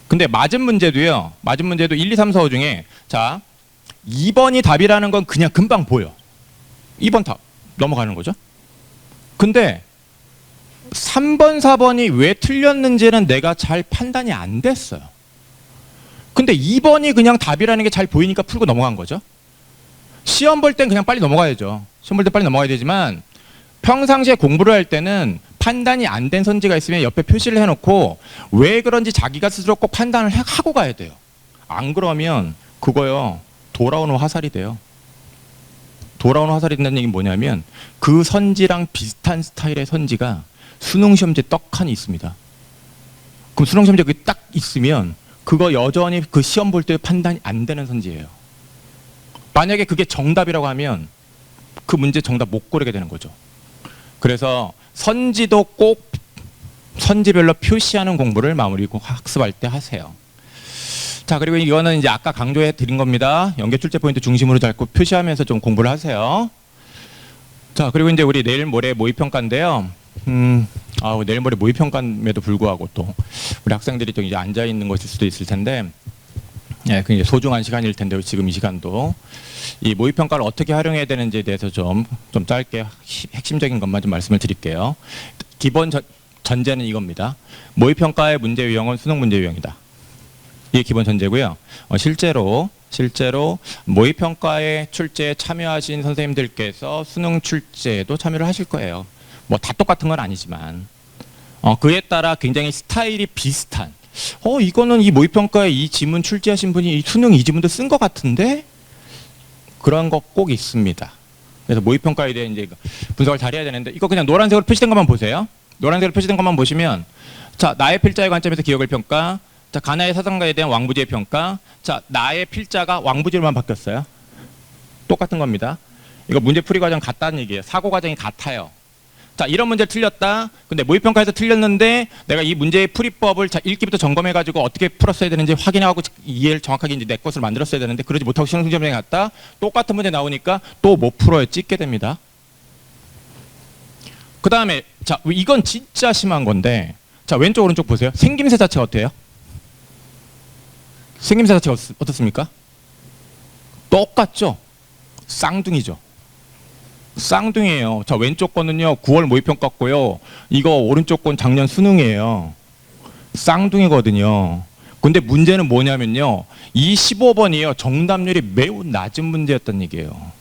[SPEAKER 1] 근데 맞은 문제도요, 맞은 문제도 1, 2, 3, 4, 5 중에, 자, 2번이 답이라는 건 그냥 금방 보여. 2번 답 넘어가는 거죠. 근데 3번, 4번이 왜 틀렸는지는 내가 잘 판단이 안 됐어요. 근데 2번이 그냥 답이라는 게 잘 보이니까 풀고 넘어간 거죠. 시험 볼 땐 그냥 빨리 넘어가야죠. 시험 볼 때 빨리 넘어가야 되지만, 평상시에 공부를 할 때는 판단이 안 된 선지가 있으면 옆에 표시를 해놓고 왜 그런지 자기가 스스로 꼭 판단을 하고 가야 돼요. 안 그러면 그거요, 돌아오는 화살이 돼요. 돌아오는 화살이 된다는 얘기는 뭐냐면, 그 선지랑 비슷한 스타일의 선지가 수능시험지에 떡하니 있습니다. 그럼 수능시험지에 그게 딱 있으면 그거 여전히 그 시험 볼 때 판단이 안 되는 선지예요. 만약에 그게 정답이라고 하면 그 문제 정답 못 고르게 되는 거죠. 그래서 선지도 꼭 선지별로 표시하는 공부를 마무리 학습할 때 하세요. 자, 그리고 이거는 이제 아까 강조해 드린 겁니다. 연계 출제 포인트 중심으로 자꾸 표시하면서 좀 공부를 하세요. 자, 그리고 이제 우리 내일 모레 모의평가인데요. 내일 모레 모의평가임에도 불구하고 또 우리 학생들이 또 이제 앉아 있는 것일 수도 있을 텐데, 예, 굉장히 소중한 시간일 텐데 지금 이 시간도 이 모의평가를 어떻게 활용해야 되는지에 대해서 좀 짧게 핵심적인 것만 좀 말씀을 드릴게요. 기본 전제는 이겁니다. 모의평가의 문제 유형은 수능 문제 유형이다. 이게 기본 전제고요. 실제로 모의평가에 출제에 참여하신 선생님들께서 수능 출제에도 참여를 하실 거예요. 뭐 다 똑같은 건 아니지만 그에 따라 굉장히 스타일이 비슷한 이거는 이 모의평가에 이 지문 출제하신 분이 이 수능 이 지문도 쓴 것 같은데 그런 거 꼭 있습니다. 그래서 모의평가에 대해 이제 분석을 잘 해야 되는데 이거 그냥 노란색으로 표시된 것만 보세요. 노란색으로 표시된 것만 보시면 자, 나의 필자의 관점에서 기억을 평가, 자, 가나의 사상가에 대한 왕부지의 평가, 자, 나의 필자가 왕부지로만 바뀌었어요. 똑같은 겁니다. 이거 문제풀이 과정 같다는 얘기예요. 사고 과정이 같아요. 자, 이런 문제를 틀렸다. 근데 모의평가에서 틀렸는데 내가 이 문제의 풀이법을 자, 읽기부터 점검해가지고 어떻게 풀었어야 되는지 확인하고 이해를 정확하게 이제 내 것을 만들었어야 되는데 그러지 못하고 시험 승점에 갔다. 똑같은 문제 나오니까 또 못 풀어요. 찍게 됩니다. 그 다음에 자, 이건 진짜 심한 건데 자, 왼쪽 오른쪽 보세요. 생김새 자체가 어때요? 생김새 자체가 어떻습니까? 똑같죠? 쌍둥이죠. 쌍둥이에요. 자, 왼쪽 거는요 9월 모의평가고요. 이거 오른쪽 건 작년 수능이에요. 쌍둥이거든요. 근데 문제는 뭐냐면요. 이 15번이요. 정답률이 매우 낮은 문제였단 얘기예요.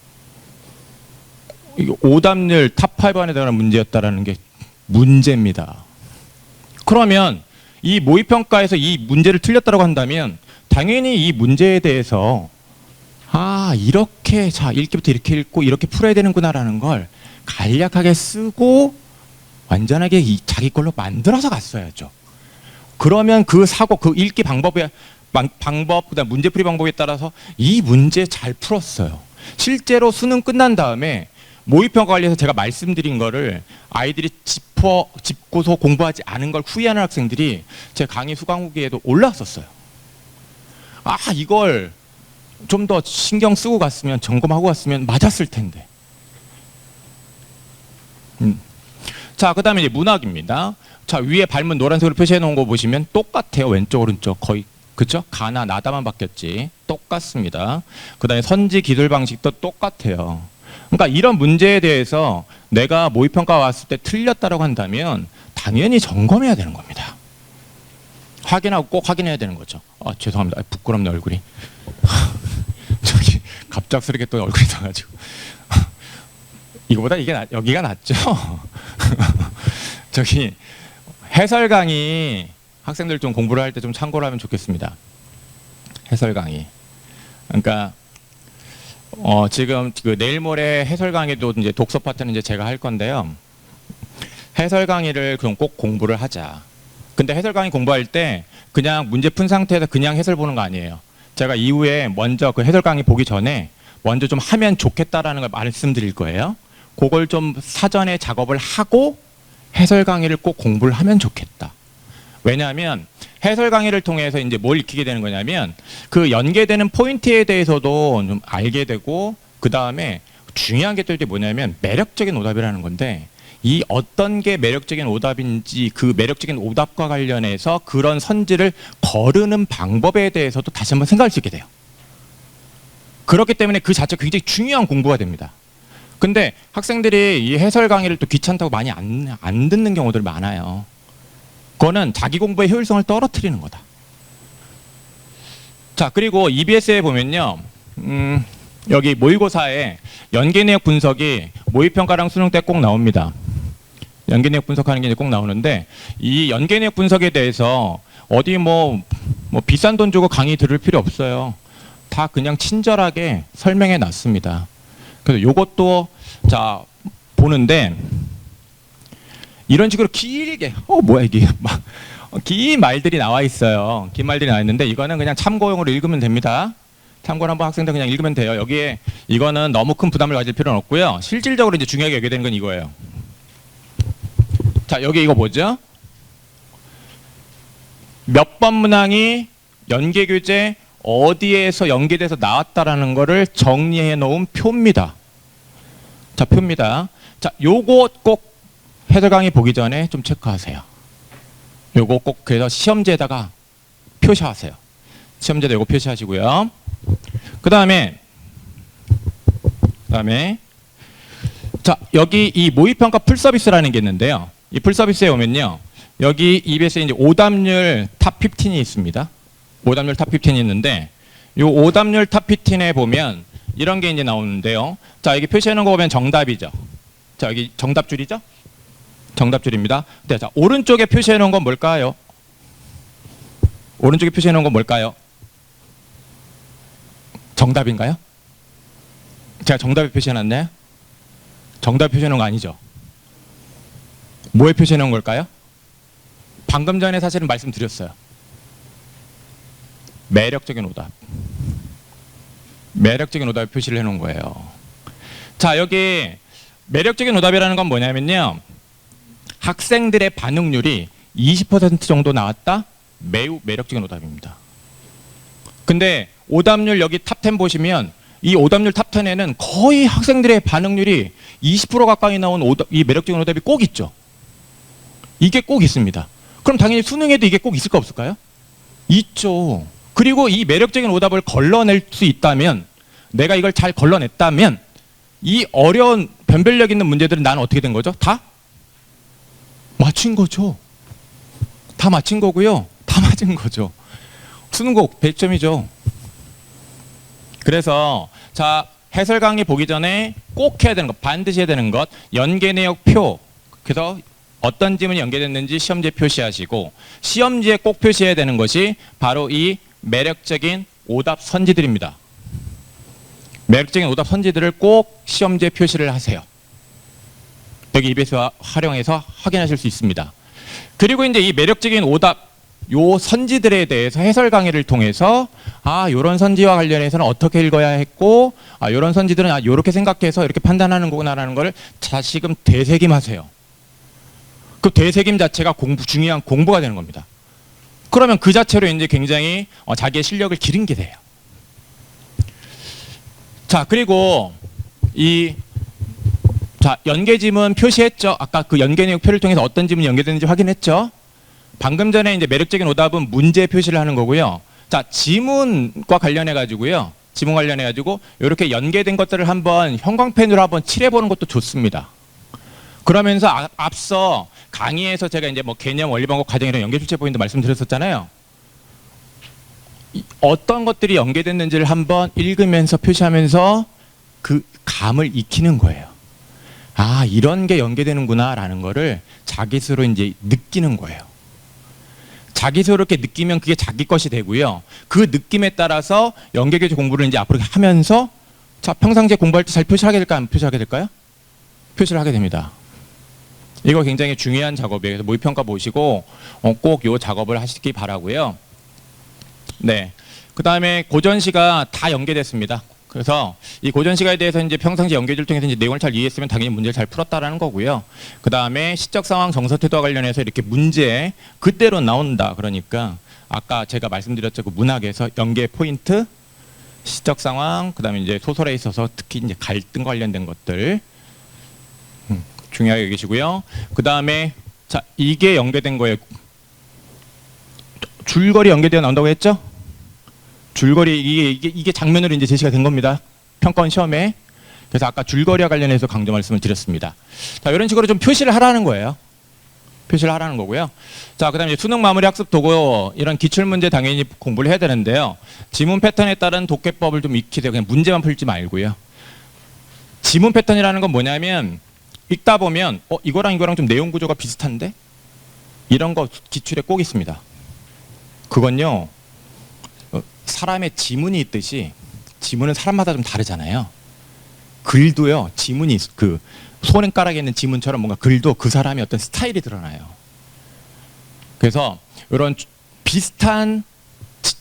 [SPEAKER 1] 이거 오답률 탑5 안에 들어가는 문제였다라는 게 문제입니다. 그러면 이 모의평가에서 이 문제를 틀렸다고 한다면 당연히 이 문제에 대해서 이렇게 자 읽기부터 이렇게 읽고 이렇게 풀어야 되는구나라는 걸 간략하게 쓰고 완전하게 자기 걸로 만들어서 갔어야죠. 그러면 그 사고, 그 읽기 방법, 그다음 문제풀이 방법에 따라서 이 문제 잘 풀었어요. 실제로 수능 끝난 다음에 모의평가 관련해서 제가 말씀드린 거를 아이들이 짚고서 공부하지 않은 걸 후회하는 학생들이 제 강의 수강 후기에도 올라왔었어요. 이걸 좀 더 신경 쓰고 갔으면 점검하고 갔으면 맞았을 텐데. 자, 그 다음에 이제 문학입니다. 자, 위에 밟은 노란색으로 표시해 놓은 거 보시면 똑같아요. 왼쪽 오른쪽 거의 그쵸? 가나 나다만 바뀌었지. 똑같습니다. 그 다음에 선지 기술 방식도 똑같아요. 그러니까 이런 문제에 대해서 내가 모의평가 왔을 때 틀렸다고 한다면 당연히 점검해야 되는 겁니다. 확인하고 꼭 확인해야 되는 거죠. 죄송합니다. 부끄럽네 얼굴이. 저기 갑작스럽게 또 얼굴이 나가지고 이거보다 여기가 낫죠. 저기 해설 강의 학생들 좀 공부를 할 때 좀 참고를 하면 좋겠습니다. 해설 강의. 그러니까 지금 그 내일 모레 해설 강의도 이제 독서 파트는 이제 제가 할 건데요. 해설 강의를 그럼 꼭 공부를 하자. 근데 해설 강의 공부할 때 그냥 문제 푼 상태에서 그냥 해설 보는 거 아니에요. 제가 이후에 먼저 그 해설 강의 보기 전에 먼저 좀 하면 좋겠다라는 걸 말씀드릴 거예요. 그걸 좀 사전에 작업을 하고 해설 강의를 꼭 공부를 하면 좋겠다. 왜냐하면 해설 강의를 통해서 이제 뭘 익히게 되는 거냐면 그 연계되는 포인트에 대해서도 좀 알게 되고 그 다음에 중요한 게 또 이제 뭐냐면 매력적인 오답이라는 건데 이 어떤 게 매력적인 오답인지 그 매력적인 오답과 관련해서 그런 선지를 거르는 방법에 대해서도 다시 한번 생각할 수 있게 돼요. 그렇기 때문에 그 자체가 굉장히 중요한 공부가 됩니다. 근데 학생들이 이 해설 강의를 또 귀찮다고 많이 안 듣는 경우들이 많아요. 그거는 자기 공부의 효율성을 떨어뜨리는 거다. 자, 그리고 EBS에 보면요. 여기 모의고사에 연계내역 분석이 모의평가랑 수능 때 꼭 나옵니다. 연계내역 분석하는 게 꼭 나오는데 이 연계내역 분석에 대해서 어디 뭐 비싼 돈 주고 강의 들을 필요 없어요. 다 그냥 친절하게 설명해 놨습니다. 그래서 요것도 자 보는데 이런 식으로 길게 뭐야 이게 막 긴 말들이 나와 있어요. 긴 말들이 나와 있는데 이거는 그냥 참고용으로 읽으면 됩니다. 참고로 한번 학생들 그냥 읽으면 돼요. 여기에 이거는 너무 큰 부담을 가질 필요는 없고요. 실질적으로 이제 중요하게 여겨야 되는 건 이거예요. 자, 여기 이거 뭐죠? 몇 번 문항이 연계 교재 어디에서 연계돼서 나왔다라는 거를 정리해 놓은 표입니다. 자, 표입니다. 자, 요거 꼭 해설 강의 보기 전에 좀 체크하세요. 요거 꼭 그래서 시험지에다가 표시하세요. 시험지에다 요거 표시하시고요. 그 다음에 자, 여기 이 모의평가 풀서비스라는 게 있는데요. 이 풀서비스에 오면요. 여기 EBS에 이제 오답률 탑 15이 있습니다. 오답률 탑 15이 있는데 요 오답률 탑 15에 보면 이런 게 이제 나오는데요. 자, 여기 표시해 놓은 거 보면 정답이죠. 자, 여기 정답줄이죠? 정답줄입니다. 네, 자, 오른쪽에 표시해 놓은 건 뭘까요? 오른쪽에 표시해 놓은 건 뭘까요? 정답인가요? 제가 정답에 표시해 놨나요? 정답에 표시해 놓은 거 아니죠? 뭐에 표시해 놓은 걸까요? 방금 전에 사실은 말씀드렸어요. 매력적인 오답. 매력적인 오답에 표시를 해놓은 거예요. 자, 여기 매력적인 오답이라는 건 뭐냐면요. 학생들의 반응률이 20% 정도 나왔다? 매우 매력적인 오답입니다. 근데 오답률 여기 탑 10 보시면 이 오답률 탑 10에는 거의 학생들의 반응률이 20% 가까이 나온 이 매력적인 오답이 꼭 있죠. 이게 꼭 있습니다. 그럼 당연히 수능에도 이게 꼭 있을까 없을까요? 있죠. 그리고 이 매력적인 오답을 걸러낼 수 있다면, 내가 이걸 잘 걸러냈다면 이 어려운 변별력 있는 문제들은 나는 어떻게 된 거죠? 다 맞춘 거죠. 다 맞힌 거고요. 다 맞은 거죠. 수능고 100점이죠. 그래서 자, 해설 강의 보기 전에 꼭 해야 되는 것, 반드시 해야 되는 것, 연계 내역 표. 그래서 어떤 지문이 연계됐는지 시험지에 표시하시고, 시험지에 꼭 표시해야 되는 것이 바로 이 매력적인 오답 선지들입니다. 매력적인 오답 선지들을 꼭 시험지에 표시를 하세요. 여기 EBS 활용해서 확인하실 수 있습니다. 그리고 이제 이 매력적인 오답, 요 선지들에 대해서 해설 강의를 통해서 요런 선지와 관련해서는 어떻게 읽어야 했고, 요런 선지들은 요렇게 생각해서 이렇게 판단하는 거구나라는 걸 다시금 되새김하세요. 그 되새김 자체가 중요한 공부가 되는 겁니다. 그러면 그 자체로 이제 굉장히 자기의 실력을 기른 게 돼요. 자, 그리고 자, 연계 지문 표시했죠. 아까 그 연계 내역 표를 통해서 어떤 지문이 연계되는지 확인했죠. 방금 전에 이제 매력적인 오답은 문제 표시를 하는 거고요. 자, 지문과 관련해 가지고요. 지문 관련해 가지고 이렇게 연계된 것들을 한번 형광펜으로 한번 칠해 보는 것도 좋습니다. 그러면서 앞서 강의에서 제가 이제 뭐 개념, 원리, 방법, 과정 이런 연계 출제 포인트 말씀드렸었잖아요. 어떤 것들이 연계됐는지를 한번 읽으면서 표시하면서 그 감을 익히는 거예요. 이런 게 연계되는구나라는 거를 자기 스스로 이제 느끼는 거예요. 자기 스스로 이렇게 느끼면 그게 자기 것이 되고요. 그 느낌에 따라서 연계교재 공부를 이제 앞으로 하면서, 자, 평상시에 공부할 때 잘 표시하게 될까요? 안 표시하게 될까요? 표시를 하게 됩니다. 이거 굉장히 중요한 작업이에요. 그래서 모의평가 보시고 꼭 이 작업을 하시기 바라고요. 네. 그 다음에 고전시가 다 연계됐습니다. 그래서 이 고전시가에 대해서 이제 평상시 연계를 통해서 이제 내용을 잘 이해했으면 당연히 문제를 잘 풀었다라는 거고요. 그 다음에 시적 상황 정서 태도와 관련해서 이렇게 문제 그대로 나온다. 그러니까 아까 제가 말씀드렸죠. 그 문학에서 연계 포인트, 시적 상황, 그 다음에 이제 소설에 있어서 특히 이제 갈등 관련된 것들 중요하게 여기시고요. 그 다음에 자, 이게 연계된 거예요. 줄거리 연계되어 나온다고 했죠? 줄거리 이게 장면으로 이제 제시가 된 겁니다. 평가원 시험에. 그래서 아까 줄거리와 관련해서 강조 말씀을 드렸습니다. 자, 이런 식으로 좀 표시를 하라는 거예요. 표시를 하라는 거고요. 자, 그다음에 수능 마무리 학습 도구 이런 기출 문제 당연히 공부를 해야 되는데요. 지문 패턴에 따른 독해법을 좀 익히세요. 그냥 문제만 풀지 말고요. 지문 패턴이라는 건 뭐냐면 읽다 보면 이거랑 좀 내용 구조가 비슷한데? 이런 거 기출에 꼭 있습니다. 그건요. 사람의 지문이 있듯이 지문은 사람마다 좀 다르잖아요. 글도요. 지문이 그 손가락에 있는 지문처럼 뭔가 글도 그 사람의 어떤 스타일이 드러나요. 그래서 이런 비슷한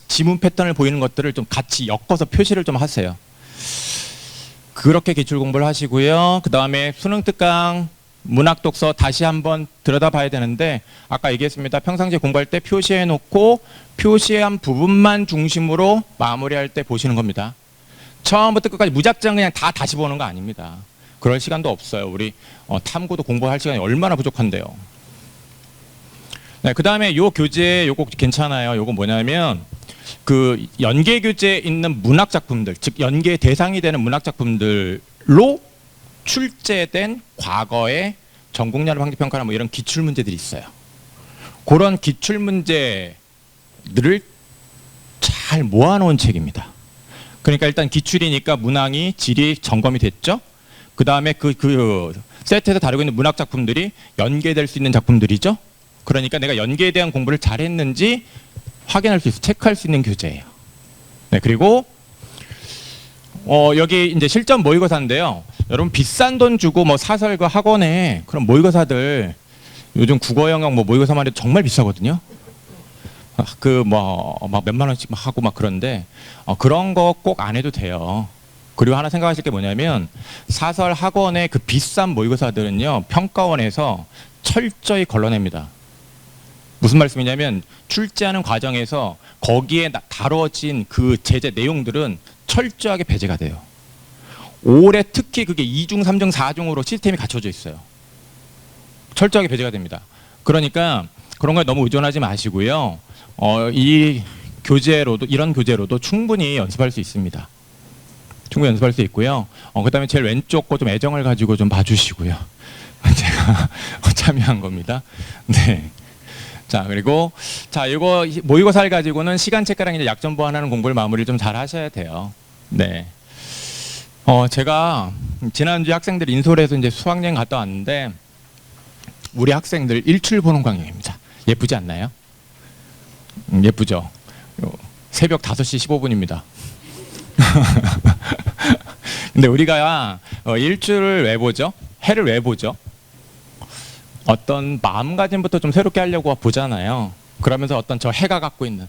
[SPEAKER 1] 지문 패턴을 보이는 것들을 좀 같이 엮어서 표시를 좀 하세요. 그렇게 기출 공부를 하시고요. 그 다음에 수능 특강 문학 독서 다시 한번 들여다봐야 되는데 아까 얘기했습니다. 평상시에 공부할 때 표시해 놓고 표시한 부분만 중심으로 마무리할 때 보시는 겁니다. 처음부터 끝까지 무작정 그냥 다 다시 보는 거 아닙니다. 그럴 시간도 없어요. 우리 탐구도 공부할 시간이 얼마나 부족한데요. 네, 그 다음에 요 교재 요거 괜찮아요. 요거 뭐냐면 그 연계 교재에 있는 문학 작품들, 즉 연계 대상이 되는 문학 작품들로 출제된 과거의 전국연합 학력평가나 뭐 이런 기출 문제들이 있어요. 그런 기출 문제들을 잘 모아놓은 책입니다. 그러니까 일단 기출이니까 문항이 질이 점검이 됐죠. 그 다음에 그 세트에서 다루고 있는 문학 작품들이 연계될 수 있는 작품들이죠. 그러니까 내가 연계에 대한 공부를 잘했는지 확인할 수 있어, 체크할 수 있는 교재예요. 네, 그리고 여기 이제 실전 모의고사인데요. 여러분 비싼 돈 주고 뭐 사설과 학원에 그런 모의고사들 요즘 국어 영역 뭐 모의고사만 해도 정말 비싸거든요. 그 뭐 막 몇만 원씩 막 하고 막 그런데 그런 거 꼭 안 해도 돼요. 그리고 하나 생각하실 게 뭐냐면 사설 학원의 그 비싼 모의고사들은요 평가원에서 철저히 걸러냅니다. 무슨 말씀이냐면 출제하는 과정에서 거기에 다뤄진 그 제재 내용들은 철저하게 배제가 돼요. 올해 특히 그게 2중, 3중, 4중으로 시스템이 갖춰져 있어요. 철저하게 배제가 됩니다. 그러니까 그런 거에 너무 의존하지 마시고요. 이 교재로도 이런 교재로도 충분히 연습할 수 있습니다. 충분히 연습할 수 있고요. 그다음에 제일 왼쪽 거 좀 애정을 가지고 좀 봐주시고요. 제가 참여한 겁니다. 네. 자, 그리고 자, 이거 모의고사를 가지고는 시간체크랑 이제 약점 보완하는 공부를 마무리를 좀 잘 하셔야 돼요. 네. 제가 지난주에 학생들 인솔에서 이제 수학여행 갔다 왔는데 우리 학생들 일출 보는 광경입니다. 예쁘지 않나요? 예쁘죠? 새벽 5시 15분입니다. 근데 우리가 일출을 왜 보죠? 해를 왜 보죠? 어떤 마음가짐부터 좀 새롭게 하려고 보잖아요. 그러면서 어떤 저 해가 갖고 있는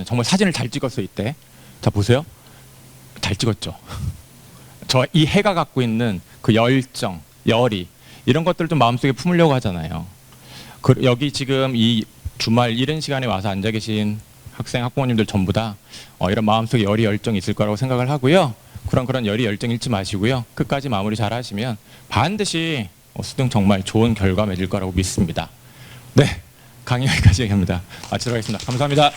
[SPEAKER 1] 정말 사진을 잘 찍었어요 이때. 자 보세요. 잘 찍었죠. 저 이 해가 갖고 있는 그 열정, 열이 이런 것들을 좀 마음속에 품으려고 하잖아요. 여기 지금 이 주말 이른 시간에 와서 앉아 계신 학생, 학부모님들 전부 다 이런 마음속에 열이 열정이 있을 거라고 생각을 하고요. 그런 열이 열정 잃지 마시고요. 끝까지 마무리 잘 하시면 반드시 수능 정말 좋은 결과 맺을 거라고 믿습니다. 네, 강의 여기까지 합니다. 마치도록 하겠습니다. 감사합니다.